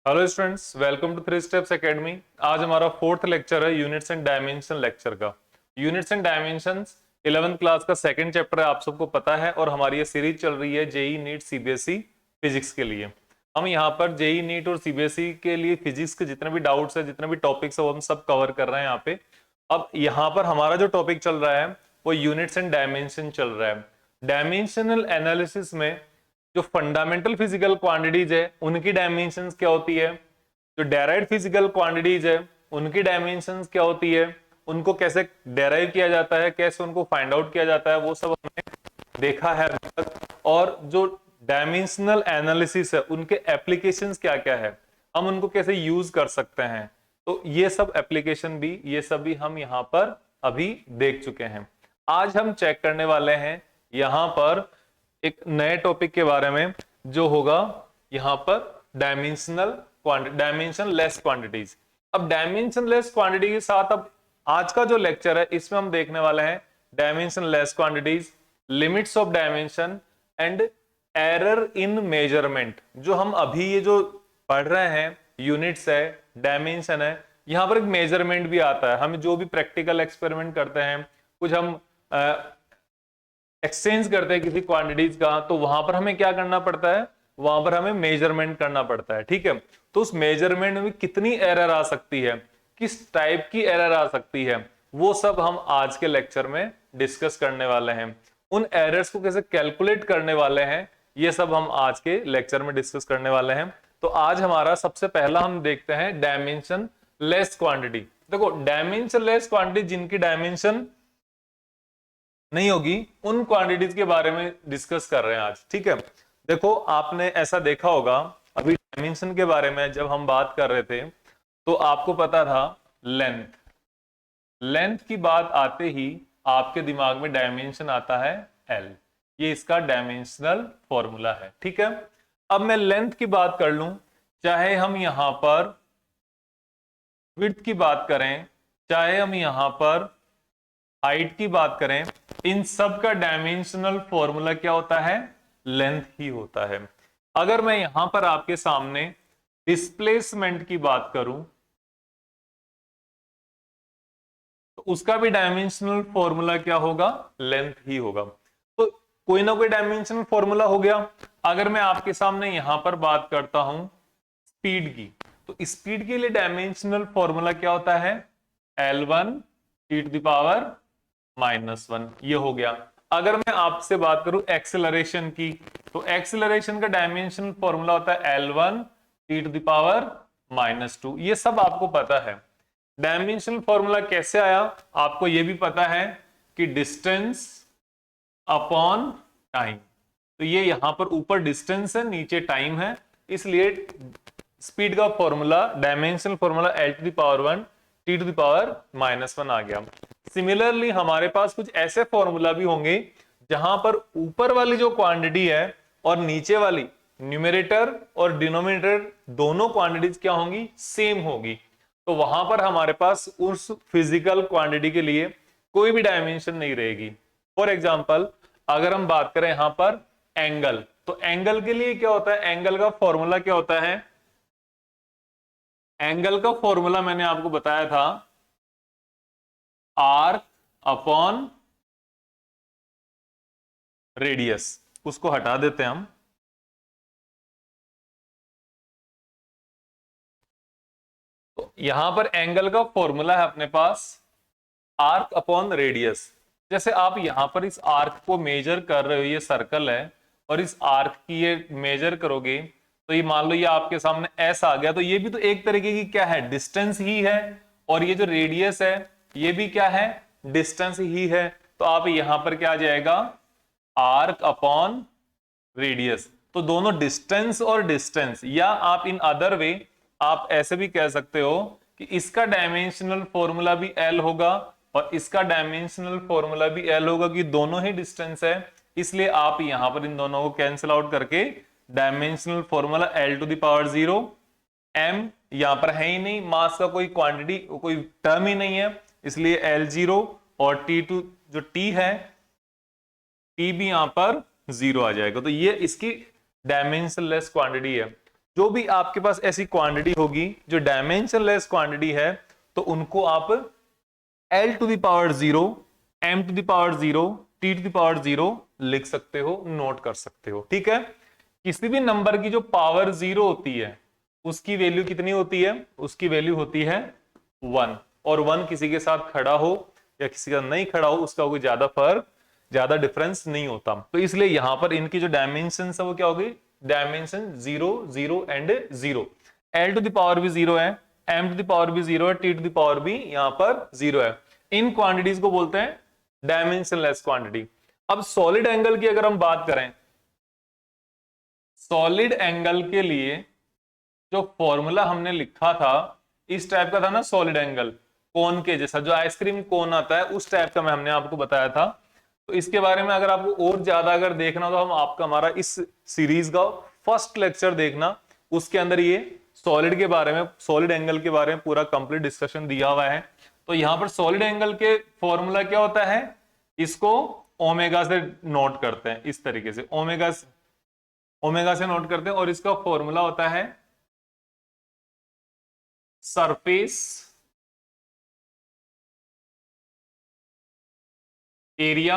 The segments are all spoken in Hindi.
Hello students, welcome to three steps academy. आज हमारा फोर्थ लेक्चर है यूनिट्स एंड डायमेंशन लेक्चर का। Units and dimensions 11th class का सेकंड चैप्टर है, आप सबको पता है। और हमारी ये सीरीज चल रही है जेई नीट सीबीएसई फिजिक्स के लिए। हम यहाँ पर जेई नीट और सीबीएसई के लिए फिजिक्स के जितने भी डाउट्स है, जितने भी टॉपिक्स है, वो हम सब कवर कर रहे हैं यहाँ पे। अब यहाँ पर हमारा जो टॉपिक चल रहा है वो यूनिट्स एंड डायमेंशन चल रहा है। डायमेंशनल एनालिसिस में जो फंडामेंटल फिजिकल क्वांटिटीज है उनकी डायमेंशंस क्या होती है, जो डेराइव्ड फिजिकल क्वांटिटीज है उनकी डायमेंशंस क्या होती है, उनको कैसे डेराइव किया जाता है, कैसे उनको फाइंड आउट किया जाता है, वो सब हमने देखा है अभी तक। और जो डायमेंशनल एनालिसिस है उनके एप्लीकेशंस क्या क्या है, हम उनको कैसे यूज कर सकते हैं, तो ये सब एप्लीकेशन भी, ये सब भी हम यहाँ पर अभी देख चुके हैं। आज हम चेक करने वाले हैं यहाँ पर एक नए टॉपिक के बारे में, जो होगा यहां पर डायमेंशन लेस क्वांटिटीज। अब डायमेंशन लेस क्वांटिटी के साथ अब आज का जो लेक्चर है इसमें हम देखने वाले हैं dimension less quantities, limits of dimension and error in measurement. जो हम अभी ये जो पढ़ रहे हैं यूनिट्स है, डायमेंशन है, यहां पर एक मेजरमेंट भी आता है। हम जो भी प्रैक्टिकल एक्सपेरिमेंट करते हैं, कुछ हम एक्सचेंज करते हैं किसी क्वांटिटीज का, तो वहां पर हमें क्या करना पड़ता है, वहां पर हमें मेजरमेंट करना पड़ता है। ठीक है, तो उस मेजरमेंट में कितनी एरर आ सकती है, किस टाइप की एरर आ सकती है, वो सब हम आज के लेक्चर में डिस्कस करने वाले हैं। उन एरर्स को कैसे कैलकुलेट करने वाले हैं, ये सब हम आज के लेक्चर में डिस्कस करने वाले हैं। तो आज हमारा सबसे पहला हम देखते हैं डायमेंशन लेस क्वांटिटी। देखो, डायमेंशन लेस क्वांटिटी जिनकी डायमेंशन नहीं होगी, उन क्वांटिटीज के बारे में डिस्कस कर रहे हैं आज। ठीक है, देखो आपने ऐसा देखा होगा, अभी डायमेंशन के बारे में जब हम बात कर रहे थे तो आपको पता था लेंथ। लेंथ की बात आते ही आपके दिमाग में डायमेंशन आता है एल, ये इसका डायमेंशनल फॉर्मूला है। ठीक है, अब मैं लेंथ की बात कर लूं, चाहे हम यहां पर विड्थ की बात करें, चाहे हम यहां पर हाइट की बात करें, इन सब का डायमेंशनल फॉर्मूला क्या होता है, लेंथ ही होता है। अगर मैं यहां पर आपके सामने डिस्प्लेसमेंट की बात करूं तो उसका भी डायमेंशनल फॉर्मूला क्या होगा, लेंथ ही होगा। तो कोई ना कोई डायमेंशनल फॉर्मूला हो गया। अगर मैं आपके सामने यहां पर बात करता हूं स्पीड की, तो स्पीड के लिए डायमेंशनल फॉर्मूला क्या होता है, L1 e⁻⁻1, ये हो गया। अगर मैं आपसे बात करूं एक्सेलरेशन की, तो एक्सेलरेशन का डायमेंशनल फॉर्मूला होता है L1 e⁻²। ये सब आपको पता है। डायमेंशनल फॉर्मूला कैसे आया, आपको ये भी पता है कि डिस्टेंस अपॉन टाइम। तो ये यहां पर ऊपर डिस्टेंस है, नीचे टाइम है, इसलिए स्पीड का formula, dimensional formula L⁻⁻1 t⁻⁻1 आ गया। सिमिलरली हमारे पास कुछ ऐसे फॉर्मूला भी होंगे जहां पर ऊपर वाली जो क्वांटिटी है और नीचे वाली, न्यूमरेटर और डिनोमिनेटर दोनों क्वांटिटीज क्या होंगी, सेम होगी। तो वहां पर हमारे पास उस फिजिकल क्वांटिटी के लिए कोई भी डायमेंशन नहीं रहेगी। फॉर एग्जाम्पल, अगर हम बात करें यहां पर एंगल, तो एंगल के लिए क्या होता है, एंगल का फॉर्मूला क्या होता है, एंगल का फॉर्मूला मैंने आपको बताया था आर्क अपॉन रेडियस। उसको हटा देते हैं हम। तो यहां पर एंगल का फॉर्मूला है अपने पास आर्क अपॉन रेडियस। जैसे आप यहां पर इस आर्क को मेजर कर रहे हो, ये सर्कल है, और इस आर्क की ये मेजर करोगे तो ये मान लो ये आपके सामने एस आ गया, तो ये भी तो एक तरीके की क्या है, डिस्टेंस ही है। और ये जो रेडियस है ये भी क्या है, डिस्टेंस ही है। तो आप यहां पर क्या आ जाएगा, आर्क अपॉन रेडियस। तो दोनों डिस्टेंस और डिस्टेंस, या आप इन अदर वे आप ऐसे भी कह सकते हो कि इसका डायमेंशनल फॉर्मूला भी एल होगा और इसका डायमेंशनल फॉर्मूला भी एल होगा, कि दोनों ही डिस्टेंस है। इसलिए आप यहां पर इन दोनों को कैंसिल आउट करके डायमेंशनल फॉर्मूला L⁻⁻0, m यहां पर है ही नहीं, मास का कोई क्वांटिटी, कोई टर्म ही नहीं है, इसलिए L0 और T2 जो T है, T भी यहां पर 0 आ जाएगा। तो ये इसकी डायमेंशनलेस क्वांटिटी है। जो भी आपके पास ऐसी क्वांटिटी होगी जो डायमेंशनलेस क्वांटिटी है, तो उनको आप L to the power 0, M to the power 0, T to the power 0 लिख सकते हो, नोट कर सकते हो। ठीक है, किसी भी नंबर की जो पावर 0 होती है उसकी वैल्यू कितनी होती है? उसकी वैल्यू होती है 1, और 1 किसी के साथ खड़ा हो या किसी का नहीं खड़ा हो उसका कोई ज्यादा डिफरेंस नहीं होता। तो इसलिए यहां पर इनकी जो डायमेंशन है वो क्या होगी? Dimension 0, 0 and 0। L to the power भी 0 है, M टू द पावर भी 0 है, T टू द पावर भी यहां पर 0 है। इन क्वांटिटीज को बोलते हैं डायमेंशनलेस क्वांटिटी। अब सॉलिड एंगल की अगर हम बात करें, सॉलिड एंगल के लिए जो फॉर्मूला हमने लिखा था इस टाइप का था ना, सॉलिड एंगल कोन के जैसा, जो आइसक्रीम कोन आता है उस टाइप का मैं हमने आपको बताया था। तो इसके बारे में अगर आपको और ज्यादा अगर देखना तो हमारा इस सीरीज का फर्स्ट लेक्चर देखना, उसके अंदर ये सॉलिड के बारे में, सॉलिड एंगल के बारे में पूरा कंप्लीट डिस्कशन दिया हुआ है। तो यहां पर सॉलिड एंगल के फॉर्मूला क्या होता है? इसको ओमेगा से नोट करते हैं, इस तरीके से ओमेगा से नोट करते हैं, और इसका फॉर्मूला होता है सरफेस एरिया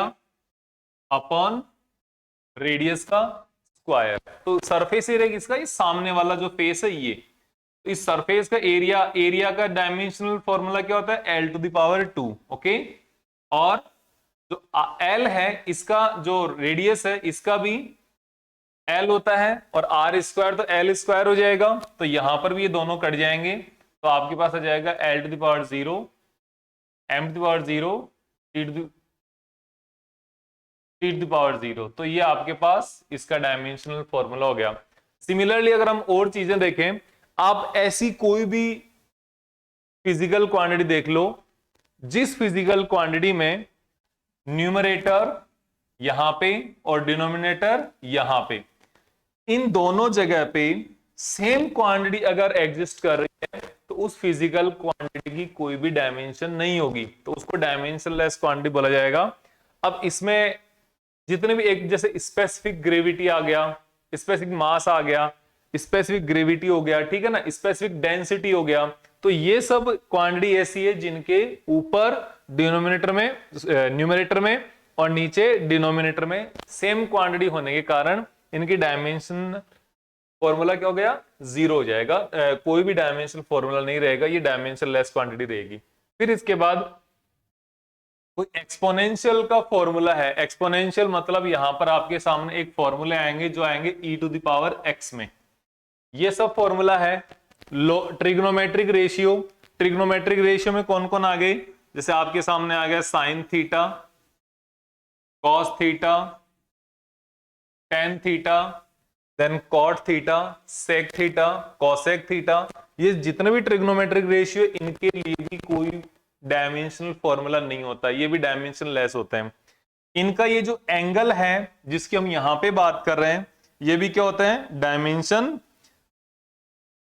अपॉन रेडियस का स्क्वायर। तो सरफेस एरिया किसका? इस सामने वाला जो फेस है ये, तो इस सरफेस का एरिया का डायमेंशनल फॉर्मूला क्या होता है? L to the power 2। Okay, और जो L है इसका जो रेडियस है इसका भी L होता है, और R स्क्वायर तो L स्क्वायर हो जाएगा। तो यहां पर भी ये दोनों कट जाएंगे, तो आपके पास आ जाएगा L to the power 0, M to the power 0, T to the power 0। तो ये आपके पास इसका डायमेंशनल फॉर्मूला हो गया। सिमिलरली अगर हम और चीजें देखें, आप ऐसी कोई भी फिजिकल क्वांटिटी देख लो जिस फिजिकल क्वांटिटी में न्यूमरेटर यहां पे और डिनोमिनेटर यहां पे, इन दोनों जगह पे सेम क्वांटिटी अगर एग्जिस्ट कर रही है तो उस फिजिकल क्वांटिटी की कोई भी डायमेंशन नहीं होगी, तो उसको डायमेंशनलेस क्वांटिटी बोला जाएगा। अब इसमें जितने भी, एक जैसे स्पेसिफिक ग्रेविटी आ गया, स्पेसिफिक मास आ गया, स्पेसिफिक ग्रेविटी हो गया, ठीक है ना, स्पेसिफिक डेंसिटी हो गया, तो ये सब क्वांटिटी ऐसी है जिनके ऊपर डिनोमिनेटर में, न्यूमरेटर में और नीचे डिनोमिनेटर में सेम क्वांटिटी होने के कारण इनकी डायमेंशन फॉर्मूला क्या हो गया? 0 हो जाएगा। कोई भी डायमेंशन फॉर्मूला नहीं रहेगा, ये डायमेंशन लेस क्वांटिटी रहेगी। फिर इसके बाद कोई एक्सपोनेंशियल का फॉर्मूला है। एक्सपोनेंशियल मतलब यहां पर आपके सामने एक फॉर्मूले आएंगे जो आएंगे e to the power x में, ये सब फॉर्मूला है। ट्रिग्नोमेट्रिक रेशियो, ट्रिग्नोमेट्रिक रेशियो में कौन कौन आ गए? जैसे आपके सामने आ गया sine theta, cos theta, tan theta, then cot theta, sec theta, cosec theta. ये जितने भी ट्रिग्नोमेट्रिक रेशियो, इनके लिए भी कोई डायमेंशनल फॉर्मूला नहीं होता, ये भी डायमेंशन लेस होते हैं। इनका ये जो एंगल है जिसकी हम यहां पे बात कर रहे हैं, ये भी क्या होते हैं? डायमेंशन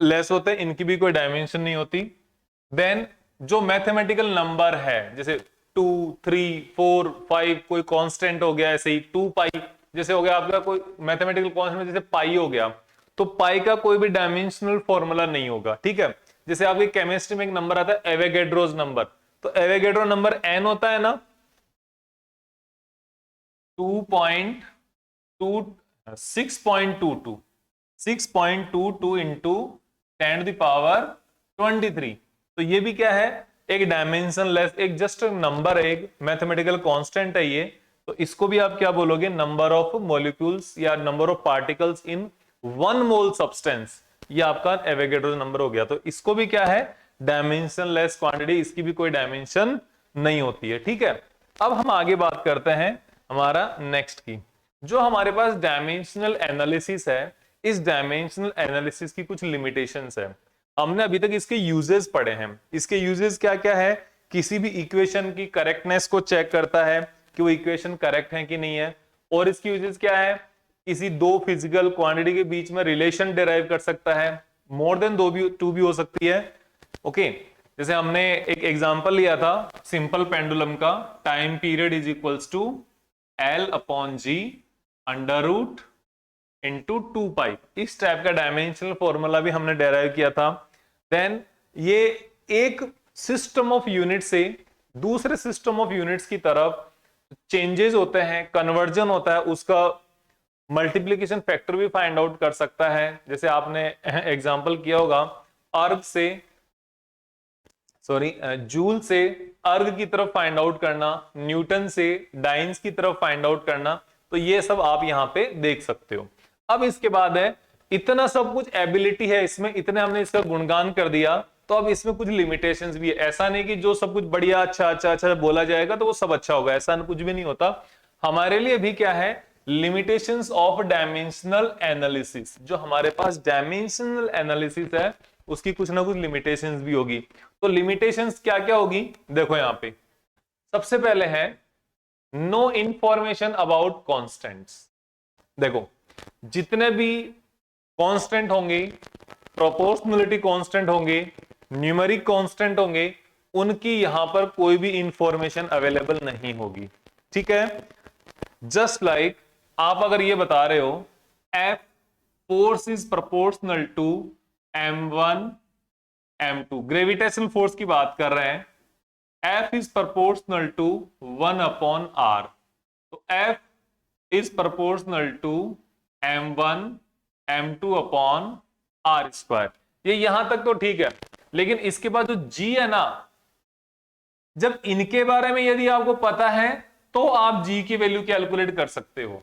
लेस होते हैं, इनकी भी कोई डायमेंशन नहीं होती। देन जो मैथमेटिकल नंबर है जैसे 2, 3, 4, 5, कोई कांस्टेंट हो गया, ऐसे ही 2 पाई जैसे हो गया आपका कोई मैथमेटिकल कांस्टेंट, जैसे पाई हो गया, तो पाई का कोई भी डायमेंशनल फॉर्मूला नहीं होगा। ठीक है, जैसे आपकी केमिस्ट्री में एक नंबर आता है एवोगैड्रोस नंबर, तो एवोगैड्रो नंबर n होता है ना, 6.22 इंटू 10 टू द पावर 23। तो ये भी क्या है? एक डायमेंशन लेस, एक जस्ट नंबर है, एक मैथमेटिकल कांस्टेंट है ये। तो इसको भी आप क्या बोलोगे? नंबर ऑफ मॉलिक्यूल्स या number of particles in 1 mole substance, ये आपका एवोगैड्रो नंबर हो गया। तो इसको भी क्या है? डायमेंशन लेस क्वांटिटी, इसकी भी कोई डायमेंशन नहीं होती है। ठीक है, अब हम आगे बात करते हैं हमारा नेक्स्ट की। जो हमारे पास डायमेंशनल एनालिसिस है, इस डायमेंशनल एनालिसिस की कुछ लिमिटेशंस है। हमने अभी तक इसके यूजेस पढ़े हैं। इसके यूजेस क्या क्या है? किसी भी इक्वेशन की करेक्टनेस को चेक करता है कि वो इक्वेशन करेक्ट है कि नहीं है। और इसकी यूजेस क्या है? किसी दो फिजिकल क्वांटिटी के बीच में रिलेशन डिराइव कर सकता है, मोर देन टू भी हो सकती है। ओके, जैसे हमने एक एग्जांपल लिया था सिंपल पेंडुलम का, time period is equals to L upon G under root into 2 pi, इस टाइप का डायमेंशनल फॉर्मूला भी हमने डेराइव किया था। देन ये एक सिस्टम ऑफ यूनिट से दूसरे सिस्टम ऑफ यूनिट्स की तरफ चेंजेस होते हैं, कन्वर्जन होता है, उसका मल्टीप्लीकेशन फैक्टर भी फाइंड आउट कर सकता है। जैसे आपने एग्जांपल किया होगा, अर्ग से जूल से अर्ग की तरफ फाइंड आउट करना, न्यूटन से डाइन्स की तरफ फाइंड आउट करना, तो ये सब आप यहां पे देख सकते हो। अब इसके बाद है, इतना सब कुछ एबिलिटी है इसमें, इतने हमने इसका गुणगान कर दिया, तो अब इसमें कुछ लिमिटेशंस भी है। ऐसा नहीं कि जो सब कुछ बढ़िया अच्छा अच्छा अच्छा बोला जाएगा तो वो सब अच्छा होगा, ऐसा कुछ भी नहीं होता। हमारे लिए भी क्या है, लिमिटेशंस ऑफ डायमेंशनल एनालिसिस। जो हमारे पास डायमेंशनल एनालिसिस है उसकी कुछ ना कुछ लिमिटेशंस भी होगी। तो लिमिटेशंस क्या क्या होगी, देखो यहां पे सबसे पहले है नो इंफॉर्मेशन अबाउट कांस्टेंट्स। देखो जितने भी कांस्टेंट होंगे, प्रोपोर्शनलिटी कांस्टेंट होंगे, न्यूमेरिक कांस्टेंट होंगे, उनकी यहां पर कोई भी इंफॉर्मेशन अवेलेबल नहीं होगी। ठीक है, जस्ट लाइक आप अगर ये बता रहे हो F force is proportional to m1 m2, gravitational force की बात कर रहे हैं, F is proportional to 1/r, तो F is proportional to m1 m2 upon r square. ये यहां तक तो ठीक है, लेकिन इसके बाद जो G है ना, जब इनके बारे में यदि आपको पता है तो आप G की वैल्यू कैलकुलेट कर सकते हो,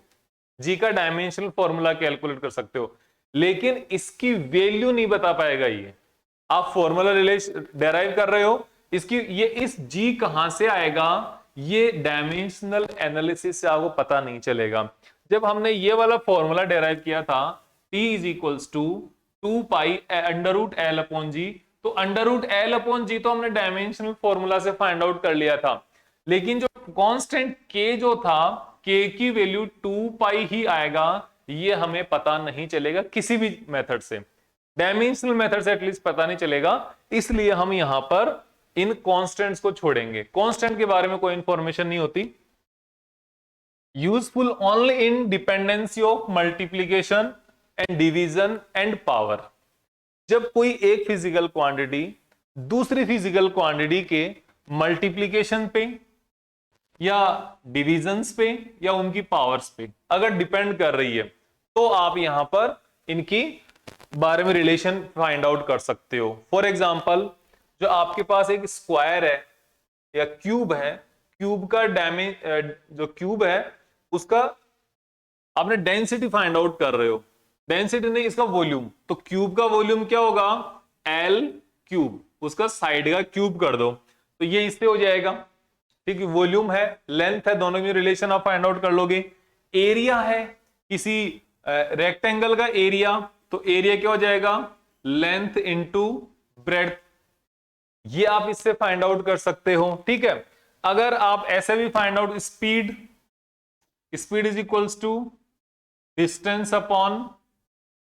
G का डायमेंशनल फॉर्मूला कैलकुलेट कर सकते हो, लेकिन इसकी वैल्यू नहीं बता पाएगा ये। आप फॉर्मूला रिलेशन डेराइव कर रहे हो, इसकी ये इस G कहां से आएगा, ये डायमेंशनल एनालिसिस से आपको पता नहीं चलेगा। जब हमने ये वाला फॉर्मूला डेराइव किया था T is equals to 2 pi under root L upon G, तो under root L upon G तो हमने डायमेंशनल फॉर्मूला से फाइंड आउट कर लिया था, लेकिन जो कांस्टेंट K जो था, K की वैल्यू 2 पाई ही आएगा, ये हमें पता नहीं चलेगा किसी भी मेथड से, डायमेंशनल मेथड से एटलीस्ट पता नहीं चलेगा। इसलिए हम यहां पर इन कांस्टेंट्स को छोड़ेंगे, कांस्टेंट के बारे में कोई इंफॉर्मेशन नहीं होती। Useful only in dependency of multiplication and division and power. जब कोई एक फिजिकल क्वांटिटी दूसरी फिजिकल क्वांटिटी के मल्टीप्लीकेशन पे या डिविजन्स पे या उनकी पावर्स पे अगर डिपेंड कर रही है, तो आप यहां पर इनकी बारे में रिलेशन फाइंड आउट कर सकते हो। फॉर एग्जांपल, जो आपके पास एक स्क्वायर है या क्यूब है, क्यूब का जो क्यूब है उसका आपने डेंसिटी फाइंड आउट कर रहे हो, डेंसिटी नहीं इसका वॉल्यूम, तो क्यूब का वॉल्यूम क्या होगा, एल क्यूब, उसका साइड का क्यूब कर दो तो ये इससे हो जाएगा। ठीक है, वॉल्यूम है, लेंथ है, दोनों में रिलेशन आप फाइंड आउट कर लोगे। एरिया है किसी रेक्टेंगल का एरिया, तो एरिया क्या हो जाएगा, लेंथ इंटू ब्रेड्थ, ये आप इससे फाइंड आउट कर सकते हो। ठीक है, अगर आप ऐसे भी find out speed, speed is equals to distance upon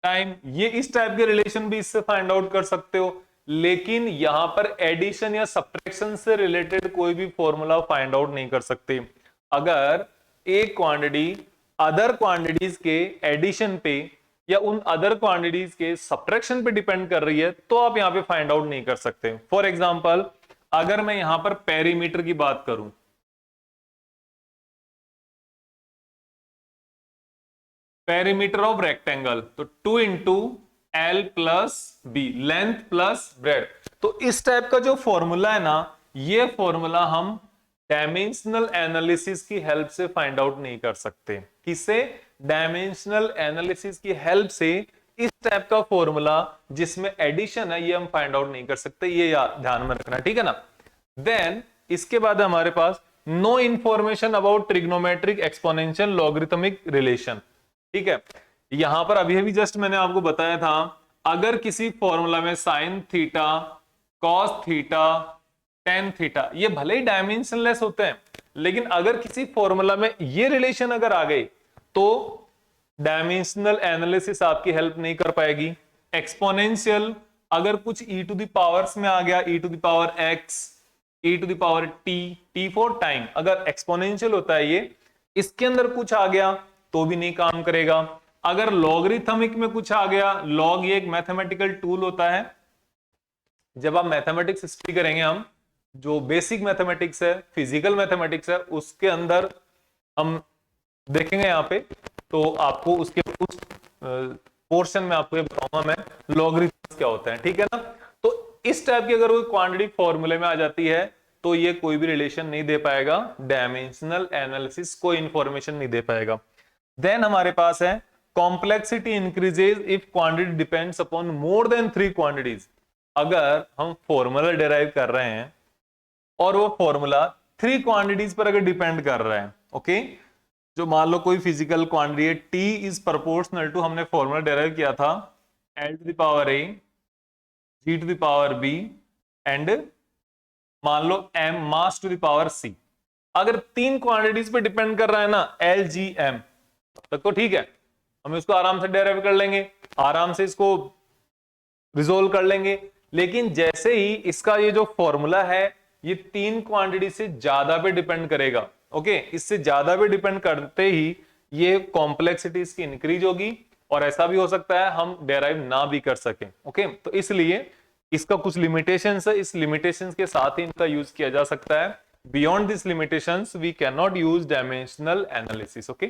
time, ये इस टाइप के रिलेशन भी इससे फाइंड आउट कर सकते हो। लेकिन यहां पर एडिशन या सब्ट्रैक्शन से रिलेटेड कोई भी फॉर्मूला फाइंड आउट नहीं कर सकते। अगर एक क्वांटिटी अदर क्वांटिटीज के एडिशन पे या उन अदर क्वांटिटीज के सब्ट्रैक्शन पे डिपेंड कर रही है, तो आप यहां पे फाइंड आउट नहीं कर सकते। फॉर एग्जांपल, अगर मैं यहां पर पेरीमीटर की बात करूं, पेरीमीटर ऑफ रेक्टेंगल, तो 2 into L plus B, length plus breadth, तो इस टाइप का जो फॉर्मूला है ना, ये फॉर्मूला हम डायमेंशनल एनालिसिस की हेल्प से फाइंड आउट नहीं कर सकते। किससे, डायमेंशनल एनालिसिस की हेल्प से इस टाइप का फॉर्मूला जिसमें एडिशन है, ये हम फाइंड आउट नहीं कर सकते, ये ध्यान में रखना, ठीक है ना। देन इसके बाद हमारे पास no information about trigonometric exponential logarithmic relation. ठीक है, यहां पर अभी अभी जस्ट मैंने आपको बताया था, अगर किसी फॉर्मूला में sign theta, cos theta, tan theta, ये भले ही डायमेंशनलेस होते हैं, लेकिन अगर किसी फॉर्मूला में ये रिलेशन अगर आ गई तो डायमेंशनल एनालिसिस आपकी हेल्प नहीं कर पाएगी। एक्सपोनेंशियल, अगर कुछ e टू द पावर्स में आ गया, e to the power x, e to the power t, t for time, अगर एक्सपोनेंशियल होता है ये, इसके अंदर कुछ आ गया तो भी नहीं काम करेगा। अगर लॉगरिथमिक में कुछ आ गया, लॉग ये एक मैथमेटिकल टूल होता है। जब आप मैथमेटिक्स स्टडी करेंगे, हम जो बेसिक मैथमेटिक्स है, फिजिकल मैथमेटिक्स है, उसके अंदर हम देखेंगे यहाँ पे, तो आपको उसके उस पोर्शन में आपको ये बताऊंगा मैं लॉगरिथम्स क्या होता है, ठीक है ना। तो इस टाइप की अगर कोई क्वांटिटी फॉर्मूले में आ जाती है तो ये कोई भी रिलेशन नहीं दे पाएगा, डायमेंशनल एनालिसिस कोई इंफॉर्मेशन नहीं दे पाएगा। देन हमारे पास है complexity increases if quantity depends upon more than 3 quantities. अगर हम फॉर्मूला डिराइव कर रहे हैं और वो फॉर्मूला 3 क्वांटिटीज पर अगर डिपेंड कर रहा है, ओके, जो मान लो कोई फिजिकल क्वांटिटी है, T इज प्रोपोर्शनल टू, हमने फॉर्मूला डिराइव किया था L to the power A, G to the power B and मान लो M mass to the power C। अगर 3 क्वांटिटीज पे डिपेंड कर रहा है ना, L G M, तब तो ठीक है, हम इसको आराम से डिराइव कर लेंगे, आराम से इसको रिजोल्व कर लेंगे। लेकिन जैसे ही इसका ये जो फॉर्मूला है ये 3 क्वांटिटी से ज्यादा पे डिपेंड करेगा, ओके, इससे ज्यादा पे डिपेंड करते ही ये कॉम्प्लेक्सिटी इसकी इंक्रीज होगी, और ऐसा भी हो सकता है हम डेराइव ना भी कर सकें, ओके। तो इसलिए इसका कुछ लिमिटेशंस है, इस लिमिटेशंस के साथ ही इनका यूज किया जा सकता है। Beyond this limitations we can not use dimensional analysis, okay.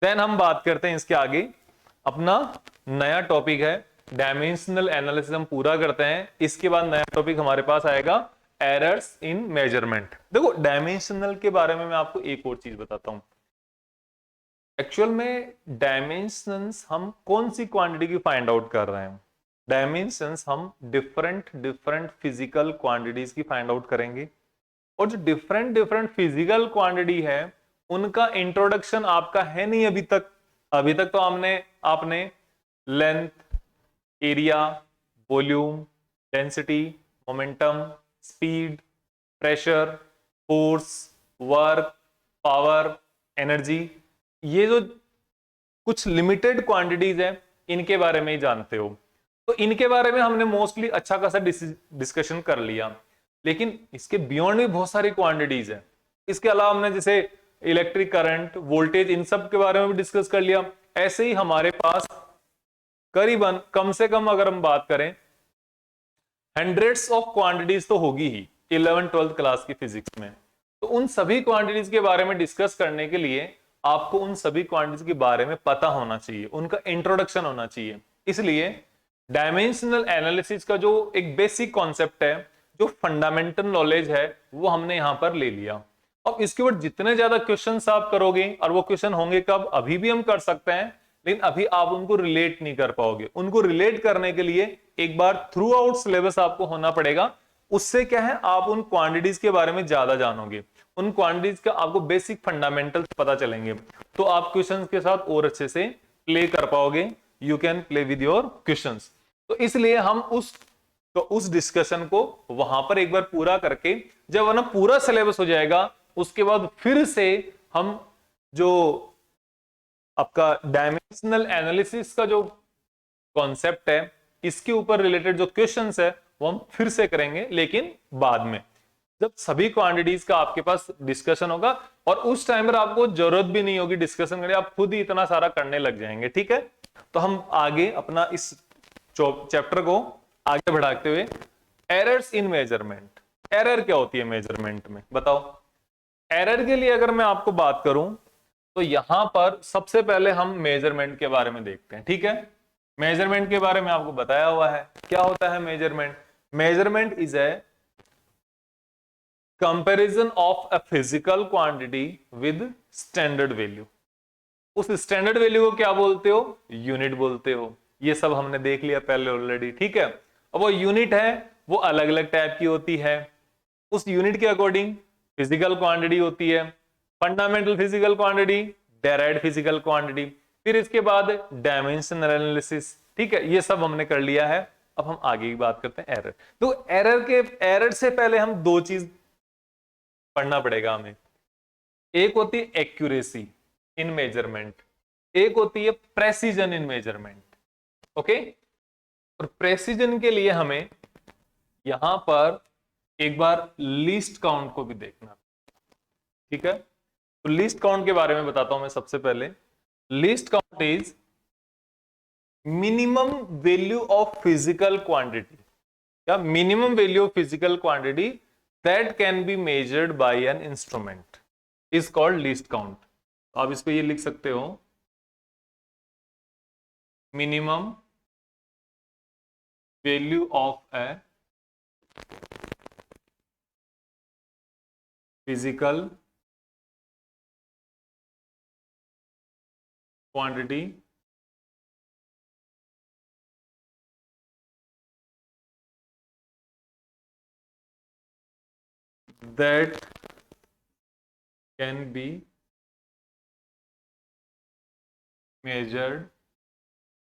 Then हम बात करते हैं इसके आगे, अपना नया टॉपिक है डायमेंशनल एनालिसिस, हम पूरा करते हैं। इसके बाद नया टॉपिक हमारे पास आएगा एरर्स इन मेजरमेंट। देखो डायमेंशनल के बारे में मैं आपको एक और चीज बताता हूं। एक्चुअल में डायमेंशंस हम कौन सी क्वांटिटी की फाइंड आउट कर रहे हैं? डायमेंशंस हम डिफरेंट फिजिकल क्वांटिटीज की फाइंड आउट करेंगे, और जो डिफरेंट फिजिकल क्वांटिटी है उनका इंट्रोडक्शन आपका है नहीं अभी तक। अभी तक तो आपने length, area, volume, density, momentum, speed, pressure, force, work, power, energy, ये जो कुछ लिमिटेड क्वांटिटीज हैं इनके बारे में ही जानते हो। तो इनके बारे में हमने मोस्टली अच्छा खासा डिस्कशन कर लिया, लेकिन इसके बियॉन्ड भी बहुत सारी क्वांटिटीज है। इसके अलावा हमने जैसे इलेक्ट्रिक करंट, वोल्टेज, इन सब के बारे में भी डिस्कस कर लिया। ऐसे ही हमारे पास करीबन कम से कम अगर हम बात करें हंड्रेड्स ऑफ क्वांटिटीज तो होगी ही 11th-12th क्लास की फिजिक्स में। तो उन सभी क्वांटिटीज के बारे में डिस्कस करने के लिए आपको उन सभी क्वांटिटीज के बारे में पता होना चाहिए, उनका इंट्रोडक्शन होना चाहिए। इसलिए डायमेंशनल एनालिसिस का जो एक बेसिक कॉन्सेप्ट है, जो फंडामेंटल नॉलेज है, वो हमने यहां पर ले लिया। अब इसके ऊपर जितने ज्यादा क्वेश्चंस आप करोगे, और वो क्वेश्चन होंगे कब, अभी भी हम कर सकते हैं, लेकिन अभी आप उनको रिलेट नहीं कर पाओगे। उनको रिलेट करने के लिए एक बार थ्रू आउट सिलेबस आपको होना पड़ेगा। उससे क्या है, आप उन क्वांटिटीज के बारे में ज्यादा जानोगे, उन क्वांटिटीज का आपको बेसिक फंडामेंटल्स पता चलेंगे, तो आप क्वेश्चंस के साथ और अच्छे से प्ले कर पाओगे। You can play with your questions. तो इसलिए हम उस डिस्कशन को वहां पर एक बार पूरा करके, जब वरना पूरा सिलेबस हो जाएगा, उसके बाद फिर से हम जो आपका डायमेंशनल एनालिसिस का जो कॉन्सेप्ट है, इसके ऊपर रिलेटेड जो क्वेश्चंस है वो हम फिर से करेंगे, लेकिन बाद में, जब सभी क्वांटिटीज का आपके पास डिस्कशन होगा। और उस टाइम पर आपको जरूरत भी नहीं होगी डिस्कशन करने, आप खुद ही इतना सारा करने लग जाएंगे, ठीक है। तो हम आगे अपना इस चैप्टर को आगे बढ़ाते हुए, एरर्स इन मेजरमेंट। एरर क्या होती है मेजरमेंट में, बताओ। एरर के लिए अगर मैं आपको बात करूं तो यहां पर सबसे पहले हम मेजरमेंट के बारे में देखते हैं, ठीक है। मेजरमेंट के बारे में आपको बताया हुआ है, क्या होता है measurement. Measurement is a comparison of a physical quantity with standard value. उस स्टैंडर्ड वैल्यू को क्या बोलते हो, यूनिट बोलते हो। ये सब हमने देख लिया पहले ऑलरेडी, ठीक है। अब वो यूनिट है वो अलग अलग टाइप की होती है, उस यूनिट के अकॉर्डिंग फिजिकल क्वांटिटी होती है, fundamental physical quantity, derived physical quantity, फिर इसके बाद डायमेंशनल एनालिसिस, ठीक है। ये सब हमने कर लिया है। अब हम आगे की बात करते हैं एरर। तो एरर से पहले हम दो चीज पढ़ना पड़ेगा हमें। एक होती है एक्यूरेसी इन मेजरमेंट, एक होती है प्रेसिजन इन मेजरमेंट, ओके। और प्रेसिजन के लिए हमें यहां पर एक बार लीस्ट काउंट को भी देखना, ठीक है। तो लीस्ट काउंट के बारे में बताता हूं मैं सबसे पहले। Least count is minimum value of physical quantity या minimum value of physical quantity that can be measured by an instrument is called least count. आप इसको ये लिख सकते हो, minimum value of a physical quantity that can be measured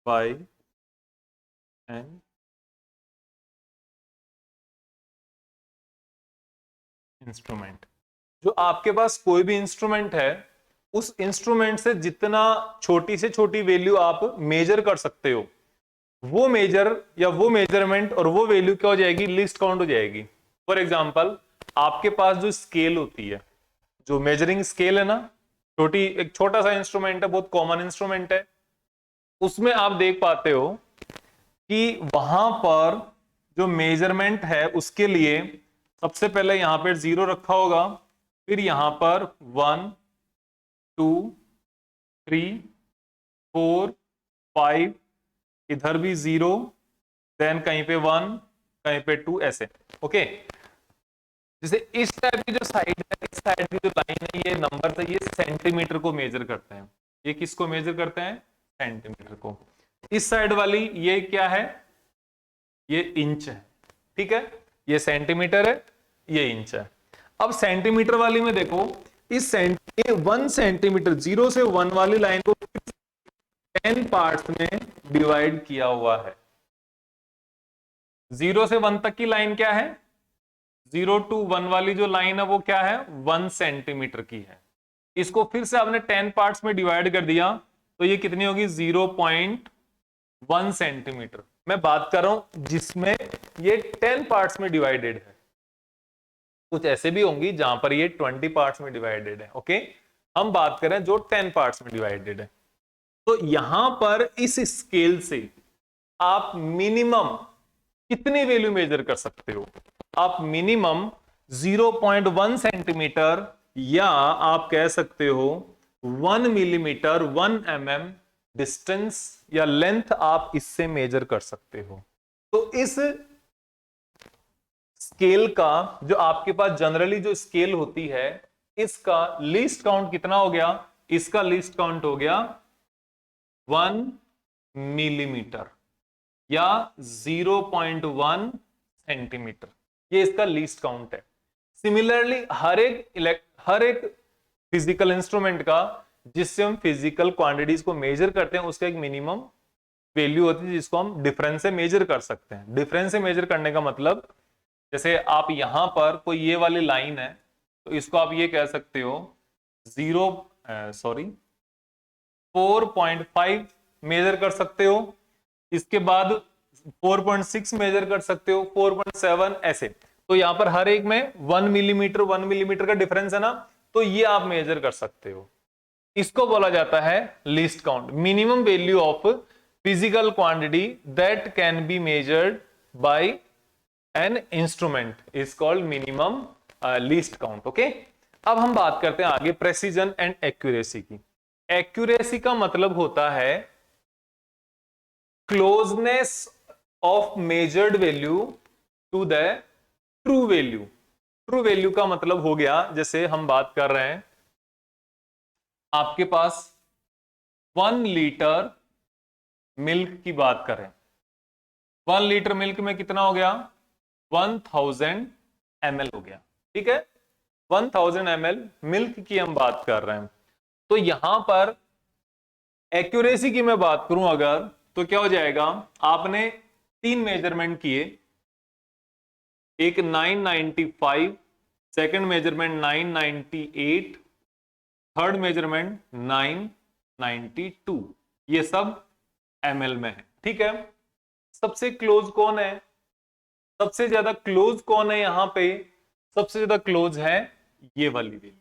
by an instrument. जो आपके पास कोई भी इंस्ट्रूमेंट है, उस इंस्ट्रूमेंट से जितना छोटी से छोटी वैल्यू आप मेजर कर सकते हो, वो मेजर या वो मेजरमेंट और वो वैल्यू क्या हो जाएगी, लिस्ट काउंट हो जाएगी। फॉर एग्जांपल, आपके पास जो स्केल होती है, जो मेजरिंग स्केल है ना, एक छोटा सा इंस्ट्रूमेंट है, बहुत कॉमन इंस्ट्रूमेंट है, उसमें आप देख पाते हो कि वहां पर जो मेजरमेंट है उसके लिए सबसे पहले यहां पर 0 रखा होगा, फिर यहां पर 1 2 3 4 5, इधर भी 0, देन कहीं पे 1, कहीं पे 2, ऐसे। ओके, जैसे इस टाइप की जो साइड है, इस साइड की जो लाइन है, ये नंबर से ये सेंटीमीटर को मेजर करते हैं। ये किसको मेजर करते हैं, सेंटीमीटर को। इस साइड वाली ये क्या है, ये इंच है, ठीक है, ये सेंटीमीटर है, ये इंच है। अब सेंटीमीटर वाली में देखो, इस 1 सेंटीमीटर 0 से 1 वाली लाइन को 10 पार्ट्स में डिवाइड किया हुआ है। 0 से 1 तक की लाइन क्या है, 0 to 1 वाली जो लाइन है वो क्या है, 1 सेंटीमीटर की है। इसको फिर से आपने 10 पार्ट्स में डिवाइड कर दिया, तो ये कितनी होगी, 0.1 सेंटीमीटर। मैं बात कर रहा हूं जिसमें ये 10 पार्ट्स में डिवाइडेड है। कुछ ऐसे भी होंगी जहां पर ये 20 पार्ट्स में डिवाइडेड है। ओके, हम बात करें जो 10 पार्ट्स में डिवाइडेड है। तो यहां पर इस स्केल से आप मिनिमम कितनी वैल्यू मेजर कर सकते हो, आप मिनिमम 0.1 सेंटीमीटर या आप कह सकते हो 1 मिलीमीटर 1 mm डिस्टेंस या लेंथ आप इससे मेजर कर सकते हो। तो इस स्केल का, जो आपके पास जनरली जो स्केल होती है, इसका लीस्ट काउंट कितना हो गया, इसका लीस्ट काउंट हो गया 1 मिलीमीटर या 0.1 सेंटीमीटर। ये इसका लीस्ट काउंट है। सिमिलरली हर एक फिजिकल इंस्ट्रूमेंट का, जिससे हम फिजिकल क्वांटिटीज को मेजर करते हैं, उसका एक मिनिमम वैल्यू होती है जिसको हम डिफरेंस से मेजर कर सकते हैं। डिफरेंस से मेजर करने का मतलब, जैसे आप यहां पर कोई ये वाली लाइन है, तो इसको आप ये कह सकते हो 4.5 मेजर कर सकते हो, इसके बाद 4.6 मेजर कर सकते हो, 4.7, ऐसे। तो यहां पर हर एक में 1 मिलीमीटर का डिफरेंस है ना, तो ये आप मेजर कर सकते हो। इसको बोला जाता है least count, minimum value of physical quantity that can be measured by an instrument is called minimum least count. Okay, अब हम बात करते हैं आगे प्रेसिजन एंड एक्यूरेसी की। एक्यूरेसी का मतलब होता है closeness of measured value to the true value. True value का मतलब हो गया, जैसे हम बात कर रहे हैं, आपके पास 1 लीटर मिल्क की बात करें, 1 लीटर मिल्क में कितना हो गया, 1000 ml हो गया, ठीक है, 1000 ml मिल्क की हम बात कर रहे हैं। तो यहां पर एक्यूरेसी की मैं बात करूं अगर, तो क्या हो जाएगा, आपने 3 मेजरमेंट किए, एक 995, सेकंड मेजरमेंट 998, थर्ड मेजरमेंट 992, ये सब ml में है, ठीक है। सबसे क्लोज कौन है, सबसे ज्यादा क्लोज कौन है, यहां पे सबसे ज्यादा क्लोज है ये वाली वैल्यू।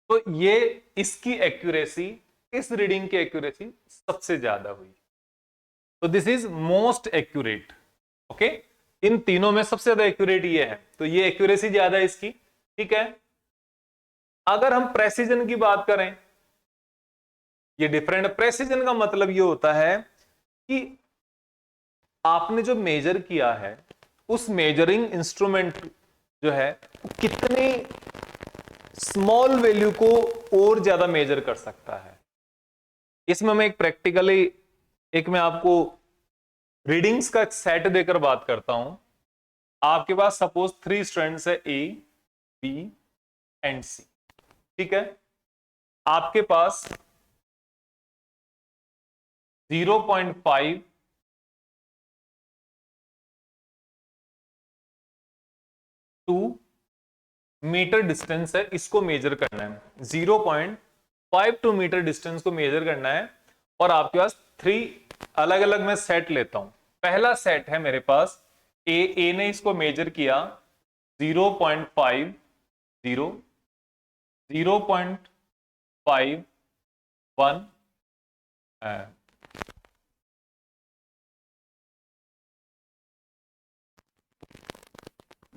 तो ये इसकी एक्यूरेसी, इस रीडिंग की एक्यूरेसी सबसे ज्यादा हुई। तो this is most accurate. Okay, इन तीनों में सबसे ज्यादा एक्यूरेट ये है, तो ये एक्यूरेसी ज्यादा है इसकी। ठीक है, अगर हम प्रेसिजन की बात करें, ये डिफरेंट। प्रेसिजन का मतलब ये होता है कि आपने जो मेजर किया है उस मेजरिंग इंस्ट्रूमेंट जो है कितने स्मॉल वैल्यू को और ज्यादा मेजर कर सकता है। इसमें मैं एक प्रैक्टिकली एक मैं आपको रीडिंग्स का सेट देकर बात करता हूं। आपके पास सपोज 3 स्टूडेंट्स है, ए बी एंड सी। ठीक है, आपके पास 0.5 टू मीटर डिस्टेंस है, इसको मेजर करना है। 0.52 मीटर डिस्टेंस को मेजर करना है। और आपके पास 3 अलग अलग मैं सेट लेता हूं। पहला सेट है मेरे पास ए ने इसको मेजर किया 0.50, 0.51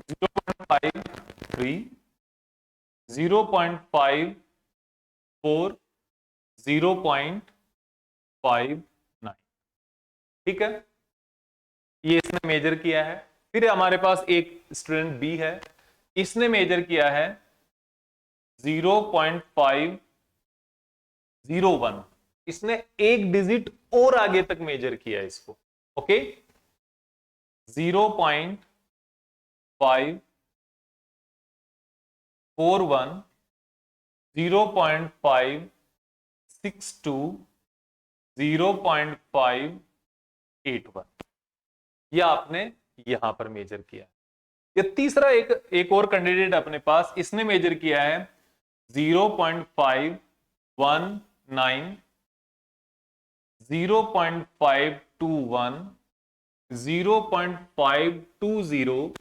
0.53, 0.54, 0.59। ठीक है, ये इसने मेजर किया है। फिर हमारे पास एक स्टूडेंट बी है, इसने मेजर किया है 0.501। इसने एक डिजिट और आगे तक मेजर किया है इसको। ओके, 0.541, 0.562, 0.581। यह आपने यहां पर मेजर किया। ये तीसरा एक और कैंडिडेट अपने पास, इसने मेजर किया है 0.519, 0.521, 0.520,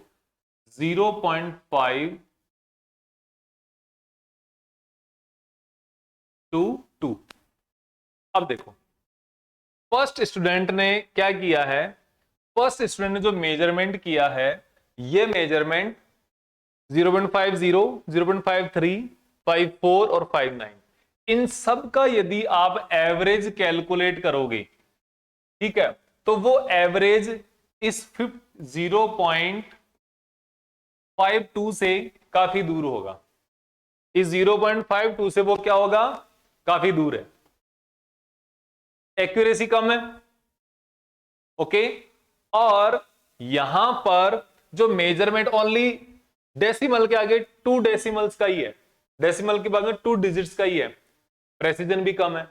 0.522। अब देखो फर्स्ट स्टूडेंट ने क्या किया है। फर्स्ट स्टूडेंट ने जो मेजरमेंट किया है, ये मेजरमेंट 0.50, 0.53, 54 और 59, इन सब का यदि आप एवरेज कैलकुलेट करोगे, ठीक है, तो वो एवरेज इस 0.52 से काफी दूर होगा। इस 0.52 से वो क्या होगा, काफी दूर है, एक्यूरेसी कम है। ओके, और यहां पर जो मेजरमेंट ओनली डेसिमल के आगे 2 डेसिमल्स का ही है, डेसिमल के बाद में 2 डिजिट्स का ही है, प्रेसिजन भी कम है।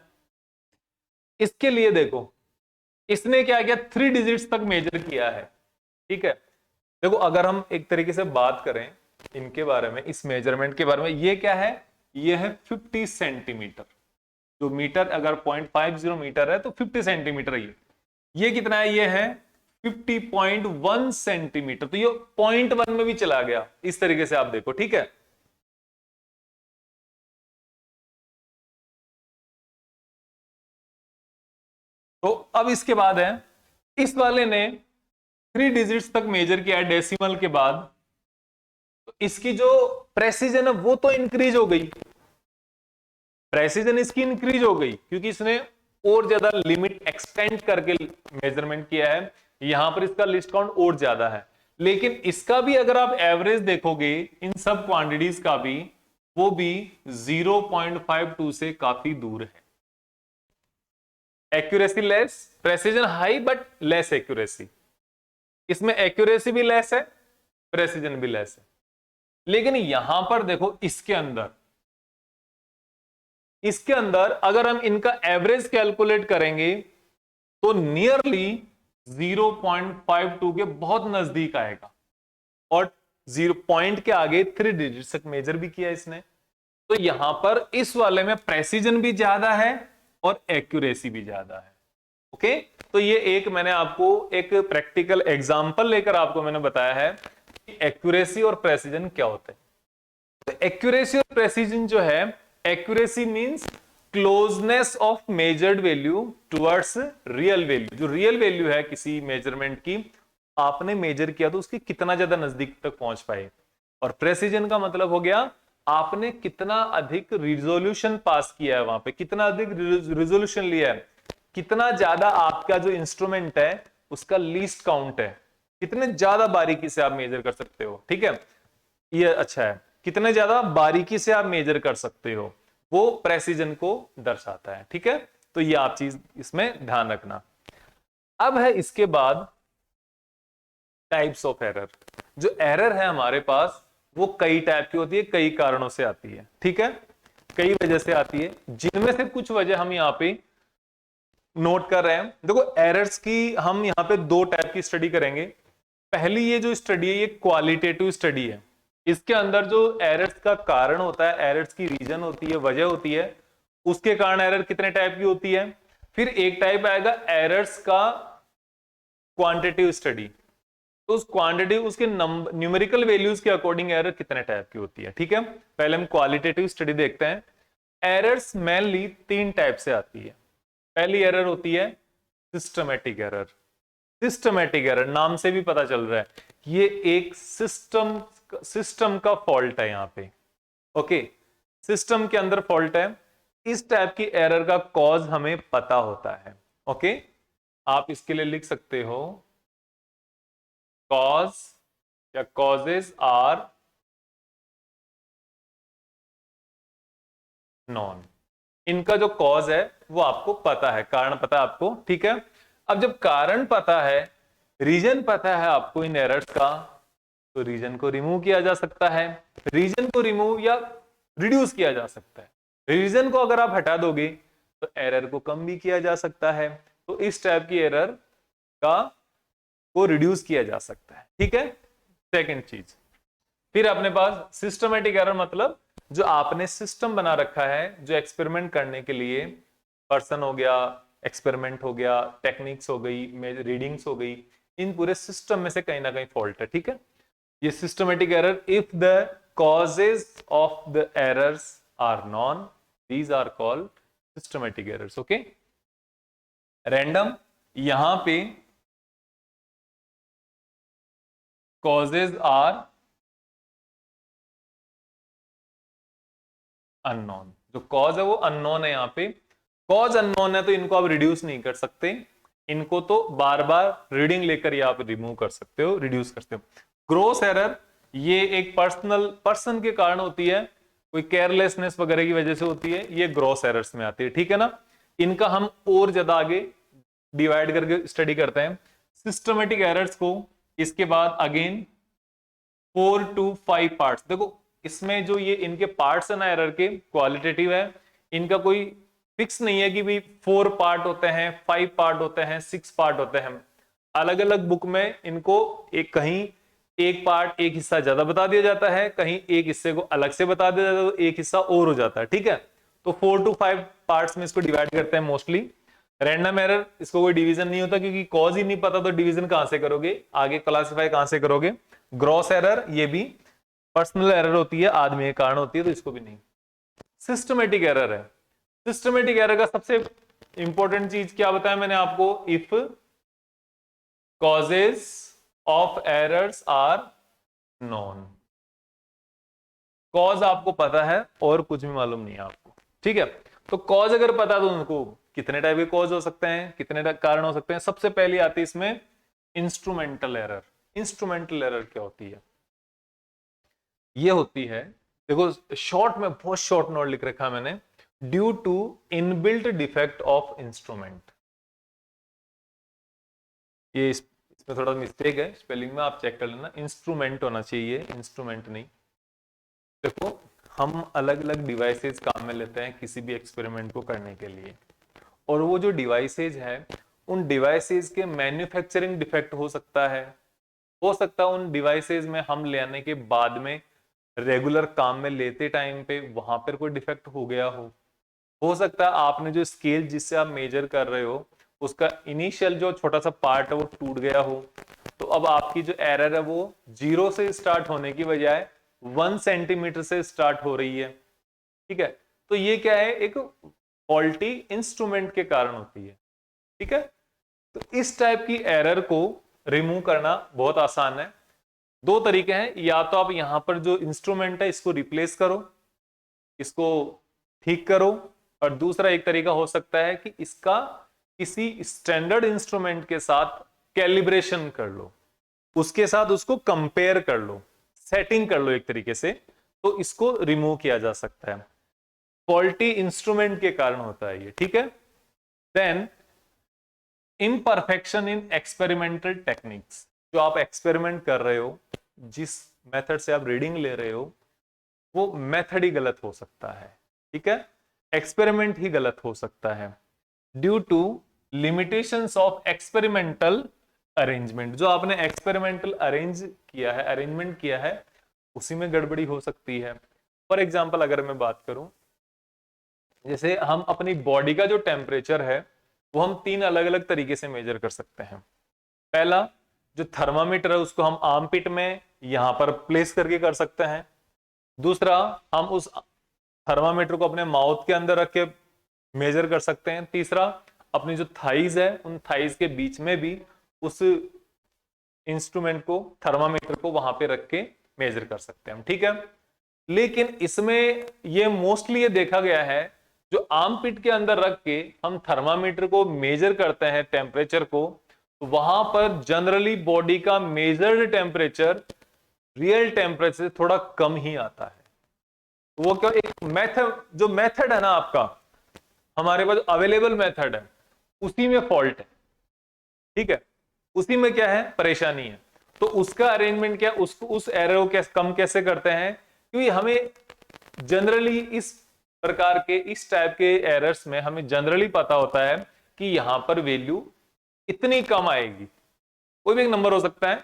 इसके लिए देखो इसने क्या किया, 3 डिजिट्स तक मेजर किया है। ठीक है, देखो अगर हम एक तरीके से बात करें इनके बारे में, इस मेजरमेंट के बारे में, ये क्या है, ये है 50 सेंटीमीटर। जो मीटर अगर 0.50 मीटर है तो 50 सेंटीमीटर ये कितना है, ये है 50.1 सेंटीमीटर। तो ये 0.1 में भी चला गया, इस तरीके से आप देखो। ठीक है, तो अब इसके बाद है, इस वाले ने 3 डिजिट्स तक मेजर किया है डेसिमल के बाद, तो इसकी जो प्रेसिजन है वो तो इंक्रीज हो गई, प्रेसिजन इसकी इंक्रीज हो गई क्योंकि इसने और ज्यादा लिमिट एक्सटेंड करके मेजरमेंट किया है। यहां पर इसका लिस्ट काउंट और ज्यादा है, लेकिन इसका भी अगर आप एवरेज देखोगे इन सब क्वांटिटीज का भी, वो भी 0.52 से काफी दूर है। Accuracy less, precision high but less accuracy. इसमें एक्यूरेसी भी लेस है, प्रेसिजन भी लेस है। लेकिन यहां पर देखो इसके अंदर अगर हम इनका एवरेज कैलकुलेट करेंगे तो नियरली 0.52 के बहुत नजदीक आएगा, और 0 पॉइंट के आगे 3 डिजिट तक मेजर भी किया इसने। तो यहां पर इस वाले में प्रेसिजन भी ज्यादा है और एक्यूरेसी भी ज्यादा है। ओके, तो ये एक मैंने आपको एक प्रैक्टिकल एग्जांपल लेकर आपको मैंने बताया है कि एक्यूरेसी और प्रेसिजन क्या होते हैं। तो एक्यूरेसी और प्रेसिजन जो है, accuracy means closeness of measured value towards real value. जो रियल वैल्यू है किसी मेजरमेंट की, आपने मेजर किया तो उसके कितना ज्यादा नजदीक तक पहुंच पाए। और प्रेसिजन का मतलब हो गया आपने कितना अधिक रिजोल्यूशन पास किया है, वहां पे कितना अधिक रिजोल्यूशन लिया है, कितना ज्यादा आपका जो इंस्ट्रूमेंट है उसका लीस्ट काउंट है, कितने ज्यादा बारीकी से आप मेजर कर सकते हो। ठीक है, ये अच्छा है, कितने ज्यादा बारीकी से आप मेजर कर सकते हो, वो प्रेसिजन को दर्शाता है। ठीक है, तो ये आप चीज इसमें ध्यान रखना। अब है इसके बाद टाइप्स ऑफ एरर। जो एरर है हमारे पास वो कई टाइप की होती है, कई कारणों से आती है। ठीक है, कई वजह से आती है, जिनमें से कुछ वजह हम यहां पे नोट कर रहे हैं। देखो एरर्स की हम यहां पे दो टाइप की स्टडी करेंगे। पहली ये जो स्टडी है ये क्वालिटेटिव स्टडी है। इसके अंदर जो एरर्स का कारण होता है, एरर्स की रीजन होती है, वजह होती है, उसके कारण एरर कितने टाइप की होती है। फिर एक टाइप आएगा एरर्स का क्वांटिटेटिव स्टडी, तो उस क्वांटिटी उसके नंबर न्यूमेरिकल वैल्यूज के अकॉर्डिंग एरर कितने टाइप की होती है। ठीक है, पहले हम क्वालिटेटिव स्टडी देखते हैं। एरर्स मेनली तीन टाइप से आती है। पहली एरर होती है सिस्टमैटिक एरर। सिस्टमैटिक एरर नाम से भी पता चल रहा है ये एक सिस्टम का फॉल्ट है यहां पे। ओके, सिस्टम के अंदर फॉल्ट है। इस टाइप की एरर का कॉज हमें पता होता है। ओके, आप इसके लिए लिख सकते हो कॉज या कॉजेज आर नॉन। इनका जो कॉज है वो आपको पता है, कारण पता है आपको। ठीक है, अब जब कारण पता है, रीजन पता है आपको इन एरर्स का, तो रीजन को रिमूव किया जा सकता है। रीजन को रिमूव या रिड्यूस किया जा सकता है। रीजन को अगर आप हटा दोगे तो एरर को कम भी किया जा सकता है। तो इस टाइप की एरर का को रिड्यूस किया जा सकता है। ठीक है, सेकंड चीज। फिर अपने पास सिस्टमेटिक एरर, मतलब जो आपने सिस्टम बना रखा है, जो एक्सपेरिमेंट करने के लिए पर्सन हो गया, एक्सपेरिमेंट हो गया, टेक्निक्स हो गई, रीडिंग्स हो गई, इन पूरे सिस्टम में से कहीं ना कहीं फॉल्ट है। ठीक है, ये systematic error. If the causes of the errors are known, these are called systematic errors. Okay, random, यहां पे कॉजेज आर अननोन। जो कॉज है वो अननोन है। यहां पे कॉज अननोन है तो इनको आप रिड्यूस नहीं कर सकते, इनको तो बार बार रीडिंग लेकर ही आप रिमूव कर सकते हो, रिड्यूस कर सकते हो। ग्रोस एरर ये एक पर्सन के कारण होती है, कोई केयरलेसनेस वगैरह की वजह से होती है, ये ग्रोस एरर्स में आती है। ठीक है ना, इनका हम और ज्यादा आगे डिवाइड करके स्टडी करते हैं सिस्टमेटिक एरर्स को। इसके बाद अगेन 4 to 5 पार्ट्स। देखो इसमें जो ये इनके पार्ट्स है ना एरर के, क्वालिटेटिव है, इनका कोई फिक्स नहीं है कि भाई 4 पार्ट होते हैं, 5 पार्ट होते हैं, 6 पार्ट होते हैं। अलग अलग बुक में इनको एक कहीं एक पार्ट, एक हिस्सा ज्यादा बता दिया जाता है, कहीं एक हिस्से को अलग से बता दिया जाता है, तो एक हिस्सा और हो जाता है। ठीक है, तो 4 to 5 पार्ट्स में इसको डिवाइड करते हैं मोस्टली। रैंडम एरर, इसको कोई डिवीजन नहीं होता क्योंकि कॉज ही नहीं पता, तो डिवीजन कहां से करोगे, आगे क्लासिफाई कहां से करोगे। ग्रॉस एरर ये भी पर्सनल एरर होती है, आदमी के कारण होती है, तो इसको भी नहीं। सिस्टमेटिक एरर है। सिस्टमेटिक एरर का सबसे इंपॉर्टेंट चीज क्या बताया मैंने आपको, if causes of errors are known. Cause आपको पता है और कुछ भी मालूम नहीं है आपको। ठीक है, तो कॉज अगर पता तो उनको कितने टाइप के कॉज हो सकते हैं, कितने कारण हो सकते हैं। सबसे पहली आती है इसमें इंस्ट्रूमेंटल एरर। इंस्ट्रूमेंटल एरर क्या होती है, ये होती है, देखो शॉर्ट में बहुत शॉर्ट नोट लिख रखा है मैंने, due to inbuilt defect of instrument. ये इसमें थोड़ा मिस्टेक है स्पेलिंग में, आप चेक कर लेना, इंस्ट्रूमेंट होना चाहिए, इंस्ट्रूमेंट नहीं। देखो हम अलग अलग डिवाइसेस काम में लेते हैं किसी भी एक्सपेरिमेंट को करने के लिए, और वो जो डिवाइसेज है उन डिवाइसेज के मैन्युफैक्चरिंग डिफेक्ट हो सकता है उन डिवाइसेज में हम लेने के बाद में रेगुलर काम में लेते टाइम पे वहां पर कोई डिफेक्ट हो गया हो सकता है आपने जो स्केल जिससे आप मेजर कर रहे हो उसका इनिशियल जो छोटा सा पार्ट है वो टूट गया हो, तो अब आपकी जो एरर है वो 0 से स्टार्ट होने की बजाय 1 सेंटीमीटर से स्टार्ट हो रही है। ठीक है, तो ये क्या है, एक फॉल्टी इंस्ट्रूमेंट के कारण होती है। ठीक है, तो इस टाइप की एरर को रिमूव करना बहुत आसान है। दो तरीके हैं, या तो आप यहां पर जो इंस्ट्रूमेंट है इसको रिप्लेस करो, इसको ठीक करो, और दूसरा एक तरीका हो सकता है कि इसका किसी स्टैंडर्ड इंस्ट्रूमेंट के साथ कैलिब्रेशन कर लो, उसके साथ उसको कंपेयर कर लो, सेटिंग कर लो एक तरीके से, तो इसको रिमूव किया जा सकता है। फॉल्टी इंस्ट्रूमेंट के कारण होता है ये। ठीक है, then imperfection in experimental techniques. जो आप एक्सपेरिमेंट कर रहे हो, जिस मेथड से आप रीडिंग ले रहे हो, वो मेथड ही गलत हो सकता है। ठीक है, एक्सपेरिमेंट ही गलत हो सकता है due to limitations of experimental arrangement. जो आपने एक्सपेरिमेंटल अरेंजमेंट किया है उसी में गड़बड़ी हो सकती है। फॉर एग्जाम्पल अगर मैं बात करूं, जैसे हम अपनी बॉडी का जो टेम्परेचर है वो हम 3 अलग अलग तरीके से मेजर कर सकते हैं। पहला, जो थर्मामीटर है उसको हम आर्मपिट में यहां पर प्लेस करके कर सकते हैं। दूसरा, हम उस थर्मामीटर को अपने माउथ के अंदर रख के मेजर कर सकते हैं। तीसरा, अपनी जो थाइज है उन थाइज के बीच में भी उस इंस्ट्रूमेंट को, थर्मामीटर को वहां पे रख के मेजर कर सकते हैं हम। ठीक है, लेकिन इसमें ये मोस्टली ये देखा गया है, जो आर्मपिट के अंदर रख के हम थर्मामीटर को मेजर करते हैं टेम्परेचर को, तो वहां पर जनरली बॉडी का मेजर्ड टेम्परेचर रियल टेम्परेचर से थोड़ा कम ही आता है। वो क्या, एक मेथड है ना आपका, हमारे पास अवेलेबल मेथड है, उसी में फॉल्ट है। ठीक है, उसी में क्या है, परेशानी है। तो उसका अरेंजमेंट क्या, उसको उस एरर को कम कैसे करते हैं, क्योंकि हमें जनरली इस प्रकार के, इस टाइप के एरर्स में हमें जनरली पता होता है कि यहां पर वैल्यू इतनी कम आएगी। कोई भी एक नंबर हो सकता है,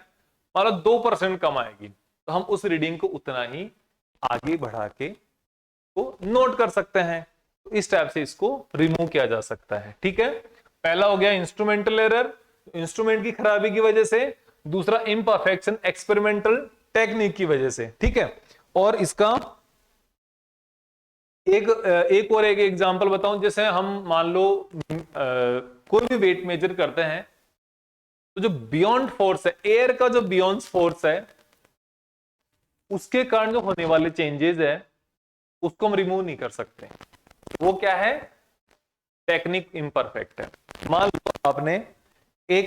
मान लो 2% कम आएगी, तो हम उस रीडिंग को उतना ही आगे बढ़ा के को नोट कर सकते हैं। तो इस टाइप से इसको रिमूव किया जा सकता है। ठीक है, पहला हो गया इंस्ट्रूमेंटल एरर, इंस्ट्रूमेंट की खराबी की वजह से। दूसरा, इम्परफेक्शन एक्सपेरिमेंटल टेक्निक की वजह से। ठीक है, और इसका एक और एक एग्जांपल बताऊं। जैसे हम मान लो कोई भी वेट मेजर करते हैं, तो जो बियॉन्ड फोर्स है, एयर का जो बियॉन्ड फोर्स है, उसके कारण जो होने वाले चेंजेस है उसको हम रिमूव नहीं कर सकते। वो क्या है, टेक्निक इम्परफेक्ट है। मान लो आपने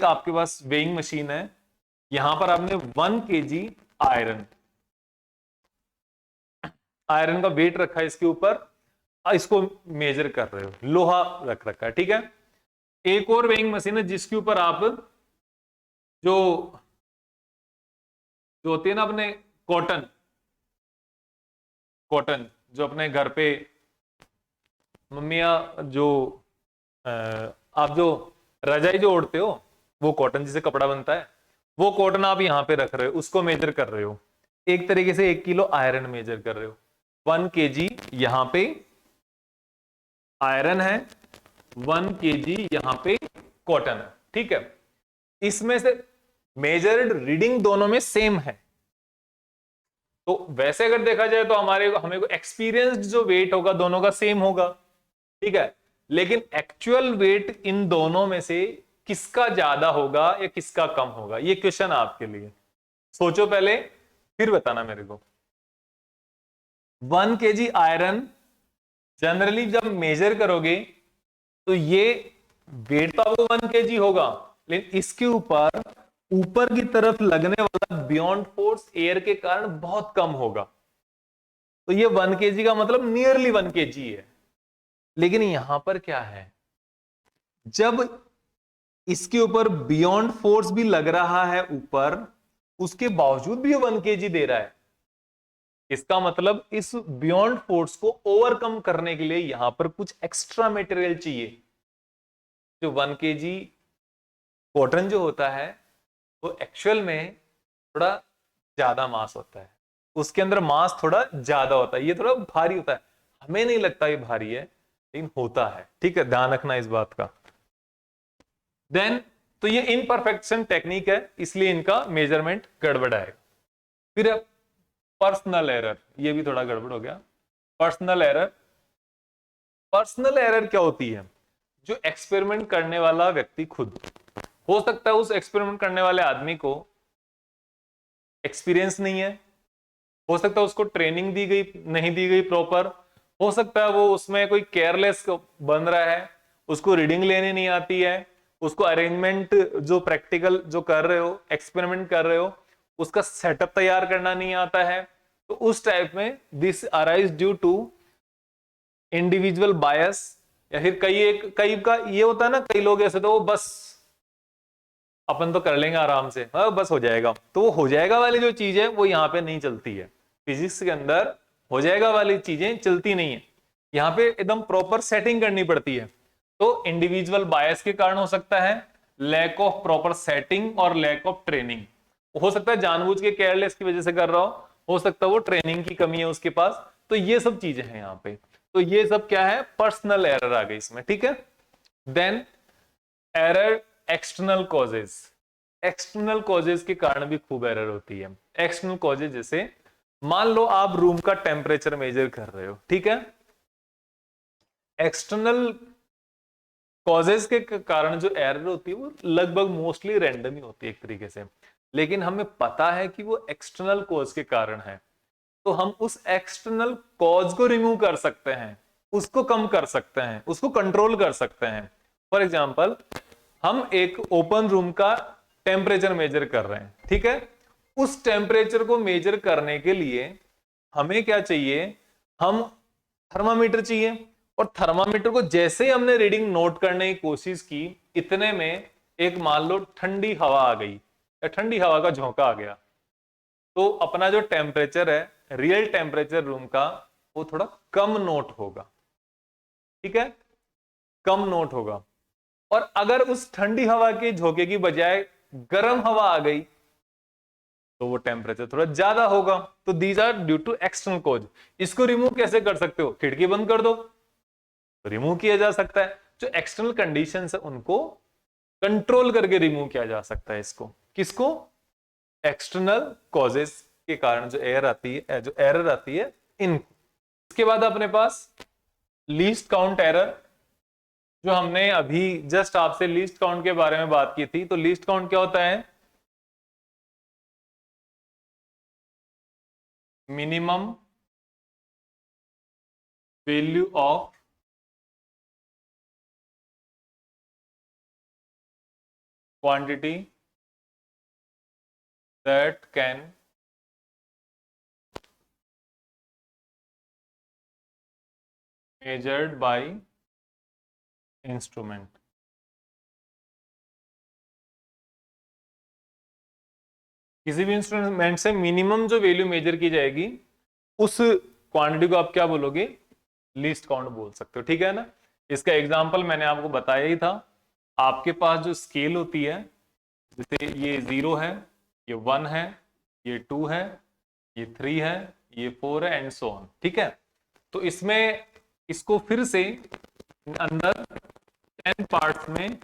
आपके पास वेइंग मशीन है, यहां पर आपने 1 kg आयरन का वेट रखा है इसके ऊपर, इसको मेजर कर रहे हो, लोहा रख रखा है। ठीक है, एक और वेइंग मशीन है जिसके ऊपर आप जो होती है ना अपने कॉटन जो अपने घर पे मम्मियां जो आप जो रजाई जो ओढ़ते हो, वो कॉटन जिसे कपड़ा बनता है, वो कॉटन आप यहां पे रख रहे हो, उसको मेजर कर रहे हो। एक तरीके से 1 किलो आयरन मेजर कर रहे हो। 1 kg यहां पे आयरन है, 1 kg यहां पे कॉटन है। ठीक है, इसमें से मेजर्ड रीडिंग दोनों में सेम है। तो वैसे अगर देखा जाए तो हमें को एक्सपीरियंस्ड जो वेट होगा दोनों का सेम होगा। ठीक है, लेकिन एक्चुअल वेट इन दोनों में से किसका ज्यादा होगा या किसका कम होगा, ये क्वेश्चन आपके लिए। सोचो पहले, फिर बताना मेरे को। 1 kg आयरन जनरली जब मेजर करोगे तो ये वेट तो आपको 1 kg होगा, लेकिन इसके ऊपर की तरफ लगने वाला बियॉन्ड फोर्स एयर के कारण बहुत कम होगा। तो ये 1 kg का मतलब नियरली 1 kg है। लेकिन यहां पर क्या है, जब इसके ऊपर बियॉन्ड फोर्स भी लग रहा है ऊपर, उसके बावजूद भी ये 1 kg दे रहा है। इसका मतलब इस बियॉन्ड फोर्स को ओवरकम करने के लिए यहां पर कुछ एक्स्ट्रा मटेरियल चाहिए। जो 1 kg कॉटन जो होता है वो एक्चुअल में थोड़ा ज्यादा मास होता है, उसके अंदर मास थोड़ा ज्यादा होता है, ये थोड़ा भारी होता है। हमें नहीं लगता ये भारी है, लेकिन होता है। ठीक है, ध्यान रखना इस बात का। देन तो ये इम्परफेक्शन टेक्निक है, इसलिए इनका मेजरमेंट गड़बड़ आएगा। फिर पर्सनल एरर, ये भी थोड़ा गड़बड़ हो गया। पर्सनल एरर, पर्सनल एरर क्या होती है? जो एक्सपेरिमेंट करने वाला व्यक्ति खुद, हो सकता है उस एक्सपेरिमेंट करने वाले आदमी को एक्सपीरियंस नहीं है, हो सकता है उसको ट्रेनिंग दी गई नहीं दी गई प्रॉपर, हो सकता है वो उसमें कोई केयरलेस बन रहा है, उसको रीडिंग लेनी नहीं आती है, उसको अरेंजमेंट जो प्रैक्टिकल जो कर रहे हो, एक्सपेरिमेंट कर रहे हो, उसका सेटअप तैयार करना नहीं आता है। तो उस टाइप में this arise due to individual bias, या फिर कई का ये होता है ना, कई लोग ऐसे तो वो बस अपन तो कर लेंगे आराम से, हाँ बस हो जाएगा। तो वो हो जाएगा वाली जो चीज है वो यहाँ पे नहीं चलती है। फिजिक्स के अंदर हो जाएगा वाली चीजें चलती नहीं है, यहाँ पे एकदम प्रॉपर सेटिंग करनी पड़ती है। तो इंडिविजुअल बायस के कारण हो सकता है, लैक ऑफ प्रॉपर सेटिंग और लैक ऑफ ट्रेनिंग। हो सकता है जानबूझ के केयरलेस की वजह से कर रहा हो सकता है वो ट्रेनिंग की कमी है उसके पास। तो ये सब चीजें हैं यहाँ पे। तो ये सब क्या है? पर्सनल एरर आ गई इसमें, ठीक है। Then error external causes, external causes के कारण भी खूब एरर होती है। एक्सटर्नल कॉजेज जैसे मान लो आप रूम का टेम्परेचर मेजर कर रहे हो, ठीक है। एक्सटर्नल कॉजेज के कारण जो एरर होती है वो लगभग मोस्टली रैंडम ही होती है एक तरीके से, लेकिन हमें पता है कि वो एक्सटर्नल कॉज के कारण है, तो हम उस एक्सटर्नल कॉज को रिमूव कर सकते हैं, उसको कम कर सकते हैं, उसको कंट्रोल कर सकते हैं। फॉर एग्जाम्पल हम एक ओपन रूम का टेम्परेचर मेजर कर रहे हैं, ठीक है। उस टेम्परेचर को मेजर करने के लिए हमें क्या चाहिए? हम थर्मामीटर चाहिए, और थर्मामीटर को जैसे ही हमने रीडिंग नोट करने की कोशिश की, इतने में एक मान लो ठंडी हवा आ गई या ठंडी हवा का झोंका आ गया, तो अपना जो टेम्परेचर है, रियल टेम्परेचर रूम का, वो थोड़ा कम नोट होगा, ठीक है, कम नोट होगा। और अगर उस ठंडी हवा के झोंके की बजाय गर्म हवा आ गई तो वो टेम्परेचर थोड़ा ज्यादा होगा। तो these are due to external cause. इसको रिमूव कैसे कर सकते हो? खिड़की बंद कर दो तो रिमूव किया जा सकता है। जो एक्सटर्नल कंडीशंस है उनको कंट्रोल करके रिमूव किया जा सकता है। इसको किसको? एक्सटर्नल कॉजेस के कारण जो एयर आती है, जो एरर आती है इनको। इसके बाद अपने पास लीस्ट काउंट एरर, जो हमने अभी जस्ट आपसे लीस्ट काउंट के बारे में बात की थी। तो लीस्ट काउंट क्या होता है? Minimum value of quantity that can measured by instrument. किसी भी इंस्ट्रूमेंट से मिनिमम जो वैल्यू मेजर की जाएगी उस क्वांटिटी को आप क्या बोलोगे? लीस्ट काउंट बोल सकते हो, ठीक है ना। इसका एग्जांपल मैंने आपको बताया ही था। आपके पास जो स्केल होती है, जैसे ये 0 है, ये 1 है, ये 2 है, ये 3 है, ये 4 है, एंड सो ऑन, ठीक है। तो इसमें इसको फिर से अंदर 10 पार्ट्स में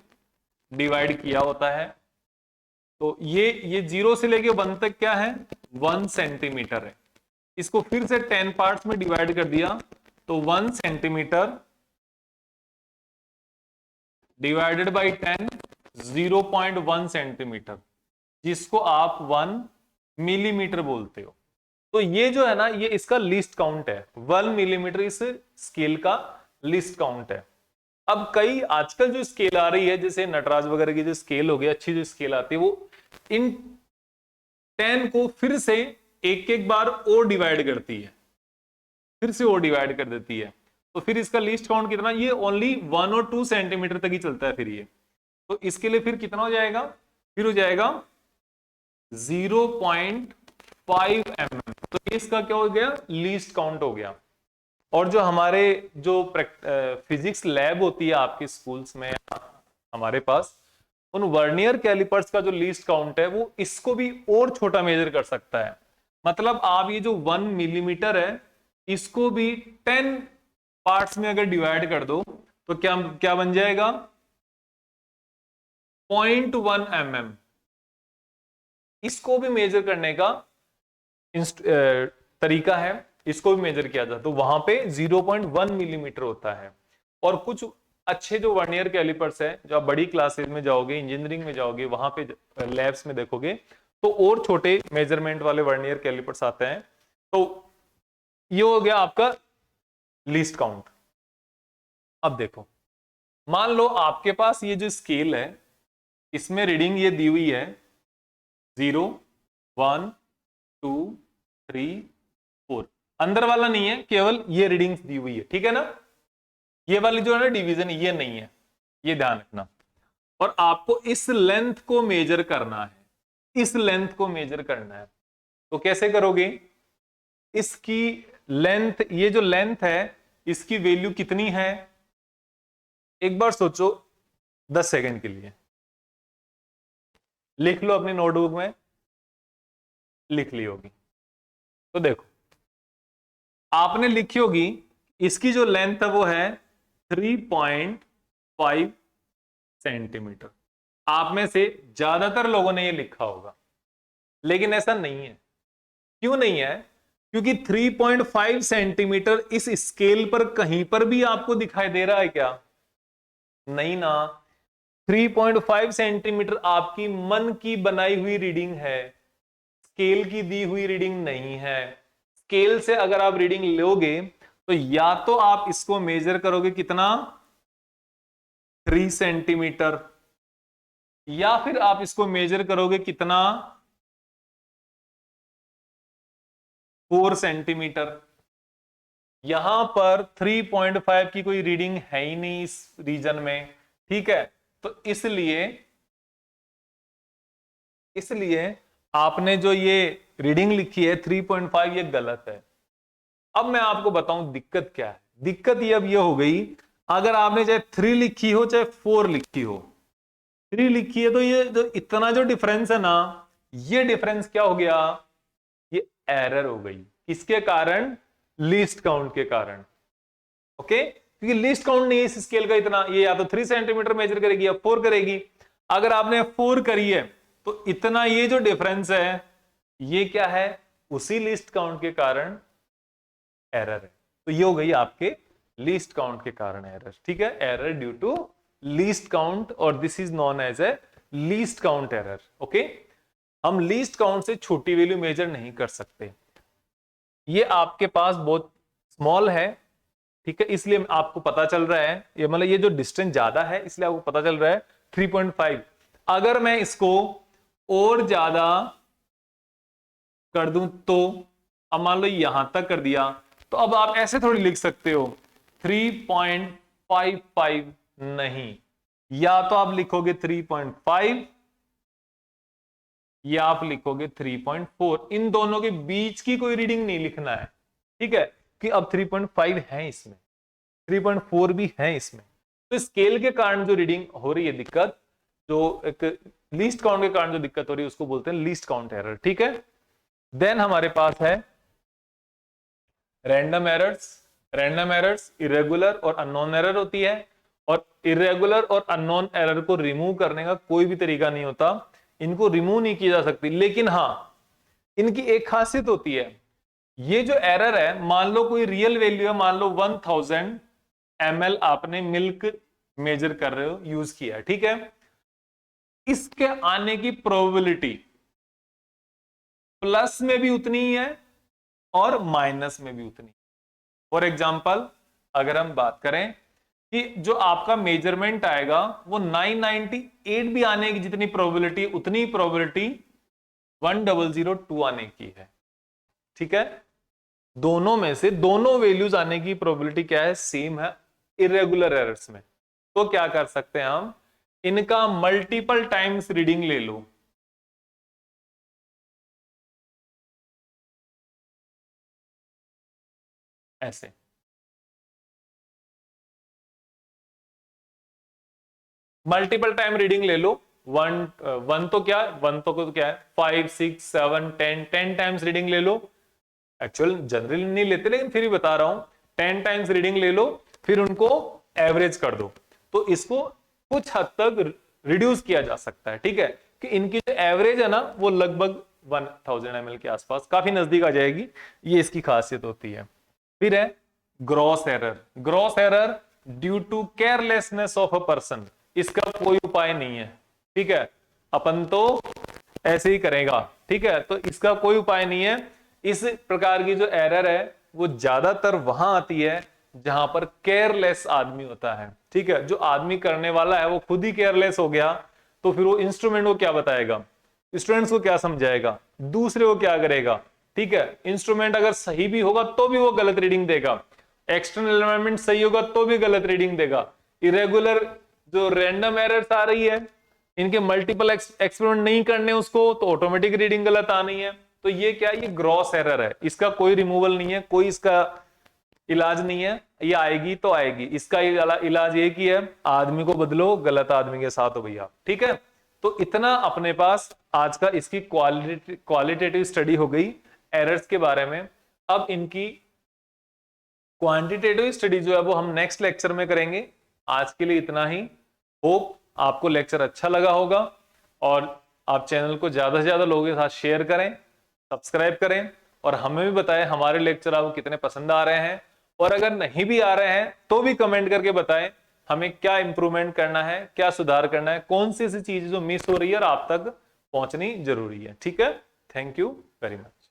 डिवाइड किया होता है। तो ये 0 से लेके 1 तक क्या है? 1 सेंटीमीटर है। इसको फिर से 10 पार्ट्स में डिवाइड कर दिया तो 1 सेंटीमीटर डिवाइडेड बाई 10, 0.1 सेंटीमीटर, जिसको आप 1 मिलीमीटर बोलते हो। तो ये जो है ना, ये इसका लीस्ट काउंट है। 1 मिलीमीटर इस स्केल का लीस्ट काउंट है। अब कई आजकल जो स्केल आ रही है, जैसे नटराज वगैरह की जो स्केल हो गई, अच्छी जो स्केल आती है, वो इन 10 को फिर से एक एक बार और डिवाइड करती है, फिर से और डिवाइड कर देती है। तो फिर इसका लीस्ट काउंट कितना? ये ओनली 1 और 2 सेंटीमीटर तक ही चलता है फिर ये। तो इसके लिए फिर कितना हो जाएगा? फिर हो जाएगा 0.5 mm। तो इसका क्या हो गया? लीस्ट काउंट हो गया। और जो हमारे जो फिजिक्स लैब होती है आपके स्कूल्स में, हमारे पास उन वर्नियर कैलिपर्स का जो लीस्ट काउंट है वो इसको भी और छोटा मेजर कर सकता है। मतलब आप ये जो 1 मिलीमीटर है, इसको भी 10 पार्ट्स में अगर डिवाइड कर दो तो क्या क्या बन जाएगा? 0.1 mm। इसको भी मेजर करने का तरीका है, इसको भी मेजर किया जाता है। तो वहां पे 0.1 मिलीमीटर होता है। और कुछ अच्छे जो वर्नियर कैलिपर्स है, जो आप बड़ी क्लासेस में जाओगे, इंजीनियरिंग में जाओगे, वहां पे लैब्स में देखोगे तो और छोटे मेजरमेंट वाले वर्नियर कैलिपर्स आते हैं। तो ये हो गया आपका लीस्ट काउंट। अब देखो, मान लो आपके पास ये जो स्केल है, इसमें रीडिंग ये दी हुई है 0 1 2 3 4, अंदर वाला नहीं है, केवल ये रीडिंग्स दी हुई है, ठीक है ना। ये वाली जो है ना डिवीजन, ये नहीं है, ये ध्यान रखना। और आपको इस लेंथ को मेजर करना है, इस लेंथ को मेजर करना है। तो कैसे करोगे? इसकी लेंथ, ये जो लेंथ है इसकी वैल्यू कितनी है, एक बार सोचो 10 सेकंड के लिए। लिख लो अपनी नोटबुक में, लिख ली होगी तो देखो, आपने लिखी होगी इसकी जो लेंथ है वो है 3.5 सेंटीमीटर। आप में से ज्यादातर लोगों ने ये लिखा होगा, लेकिन ऐसा नहीं है। क्यों नहीं है? क्योंकि 3.5 सेंटीमीटर इस स्केल पर कहीं पर भी आपको दिखाई दे रहा है क्या? नहीं ना। 3.5 सेंटीमीटर आपकी मन की बनाई हुई रीडिंग है, स्केल की दी हुई रीडिंग नहीं है। स्केल से अगर आप रीडिंग लोगे तो या तो आप इसको मेजर करोगे कितना, 3 सेंटीमीटर, या फिर आप इसको मेजर करोगे कितना, 4 सेंटीमीटर। यहां पर 3.5 की कोई रीडिंग है ही नहीं इस रीजन में, ठीक है। तो इसलिए आपने जो ये रीडिंग लिखी है 3.5, ये गलत है। अब मैं आपको बताऊं दिक्कत क्या है। दिक्कत ये अब ये हो गई, अगर आपने चाहे 3 लिखी हो चाहे 4 लिखी हो, 3 लिखी है तो ये जो इतना जो डिफरेंस है ना, ये डिफरेंस क्या हो गया, ये एरर हो गई। किसके कारण? लीस्ट काउंट के कारण। ओके, क्योंकि लीस्ट काउंट नहीं है इस स्केल का इतना, ये या तो 3 सेंटीमीटर मेजर करेगी या 4 करेगी। अगर आपने 4 करी है तो इतना ये जो डिफरेंस है ये क्या है, उसी लीस्ट काउंट के कारण एरर है। तो ये हो गई आपके लीस्ट काउंट के कारण एरर, ठीक है। Error due to least count, और this is known as a least count error. Okay, हम लीस्ट काउंट से छोटी वैल्यू मेजर नहीं कर सकते। ये आपके पास बहुत स्मॉल है, ठीक है, इसलिए आपको पता चल रहा है, ये मतलब ये जो डिस्टेंस ज्यादा है इसलिए आपको पता चल रहा है 3.5। अगर मैं इसको और ज्यादा कर दूं तो, अब मान लो यहां तक कर दिया, तो अब आप ऐसे थोड़ी लिख सकते हो 3.55, नहीं, या तो आप लिखोगे 3.5 या आप लिखोगे 3.4। इन दोनों के बीच की कोई रीडिंग नहीं लिखना है, ठीक है, कि अब 3.5 है इसमें, 3.4 भी है इसमें। तो स्केल के कारण जो रीडिंग हो रही है दिक्कत, जो एक लीस्ट काउंट के कारण जो दिक्कत हो रही है उसको बोलते हैं लीस्ट काउंट एरर, ठीक है। देन हमारे पास है random errors. Random errors irregular और अननोन एरर होती है, और इरेगुलर और अननोन एरर को रिमूव करने का कोई भी तरीका नहीं होता, इनको रिमूव नहीं की जा सकती। लेकिन हाँ, इनकी एक खासियत होती है, ये जो एरर है, मान लो कोई रियल वैल्यू है, मान लो 1000 ml आपने मिल्क मेजर कर रहे हो, यूज किया है, ठीक है, इसके आने की प्रोबेबिलिटी प्लस में भी उतनी ही है और माइनस में भी उतनी। फॉर एग्जाम्पल, अगर हम बात करें कि जो आपका मेजरमेंट आएगा वो 998 भी आने की जितनी प्रोबेबिलिटी, उतनी प्रोबेबिलिटी 1002 आने की है, ठीक है। दोनों में से दोनों वैल्यूज आने की प्रोबेबिलिटी क्या है, सेम है इरेगुलर एरर्स में। तो क्या कर सकते हैं हम, इनका मल्टीपल टाइम्स रीडिंग ले लो। ऐसे मल्टीपल टाइम रीडिंग ले लो। वन तो क्या है, 5 6 7 10 टाइम्स रीडिंग ले लो। एक्चुअल जनरली नहीं लेते, लेकिन फिर भी बता रहा हूं, 10 टाइम्स रीडिंग ले लो, फिर उनको एवरेज कर दो, तो इसको कुछ हद तक रिड्यूस किया जा सकता है, ठीक है, कि इनकी जो एवरेज है ना वो लगभग 1000 ml के आसपास, काफी नजदीक आ जाएगी। ये इसकी खासियत होती है। फिर है gross error. Gross error due to carelessness of a person, इसका कोई उपाय नहीं है, ठीक है, अपन तो ऐसे ही करेगा, ठीक है, तो इसका कोई उपाय नहीं है। इस प्रकार की जो एरर है वो ज्यादातर वहां आती है जहां पर केयरलेस आदमी होता है, ठीक है, जो आदमी करने वाला है वो खुद ही केयरलेस हो गया, तो फिर वो इंस्ट्रूमेंट को क्या बताएगा, स्टूडेंट्स को क्या समझाएगा, दूसरे को क्या करेगा, ठीक है, इंस्ट्रूमेंट अगर सही भी होगा तो भी वो गलत रीडिंग देगा, एक्सटर्नल एनवायरनमेंट सही होगा तो भी गलत रीडिंग देगा, इरेगुलर जो रैंडम एरर्स आ रही है, इनके मल्टीपल एक्सपेरिमेंट नहीं करने उसको, तो ऑटोमेटिक रीडिंग गलत आनी है। तो ये क्या है, ये ग्रॉस एरर है, इसका कोई रिमूवल नहीं है, कोई इसका इलाज नहीं है, ये आएगी तो आएगी, इसका इलाज एक ही है, आदमी को बदलो, गलत आदमी के साथ हो भैया, ठीक है। तो इतना अपने पास आज का इसकी क्वालिटेटिव स्टडी हो गई एरर्स के बारे में। अब इनकी क्वांटिटेटिव स्टडी जो है वो हम नेक्स्ट लेक्चर में करेंगे। आज के लिए इतना ही। होप आपको लेक्चर अच्छा लगा होगा और आप चैनल को ज्यादा से ज्यादा लोगों के साथ शेयर करें, सब्सक्राइब करें और हमें भी बताएं हमारे लेक्चर आपको कितने पसंद आ रहे हैं, और अगर नहीं भी आ रहे हैं तो भी कमेंट करके बताएं हमें क्या इंप्रूवमेंट करना है, क्या सुधार करना है, कौन सी ऐसी चीज जो मिस हो रही है और आप तक पहुंचनी जरूरी है, ठीक है। Thank you very much.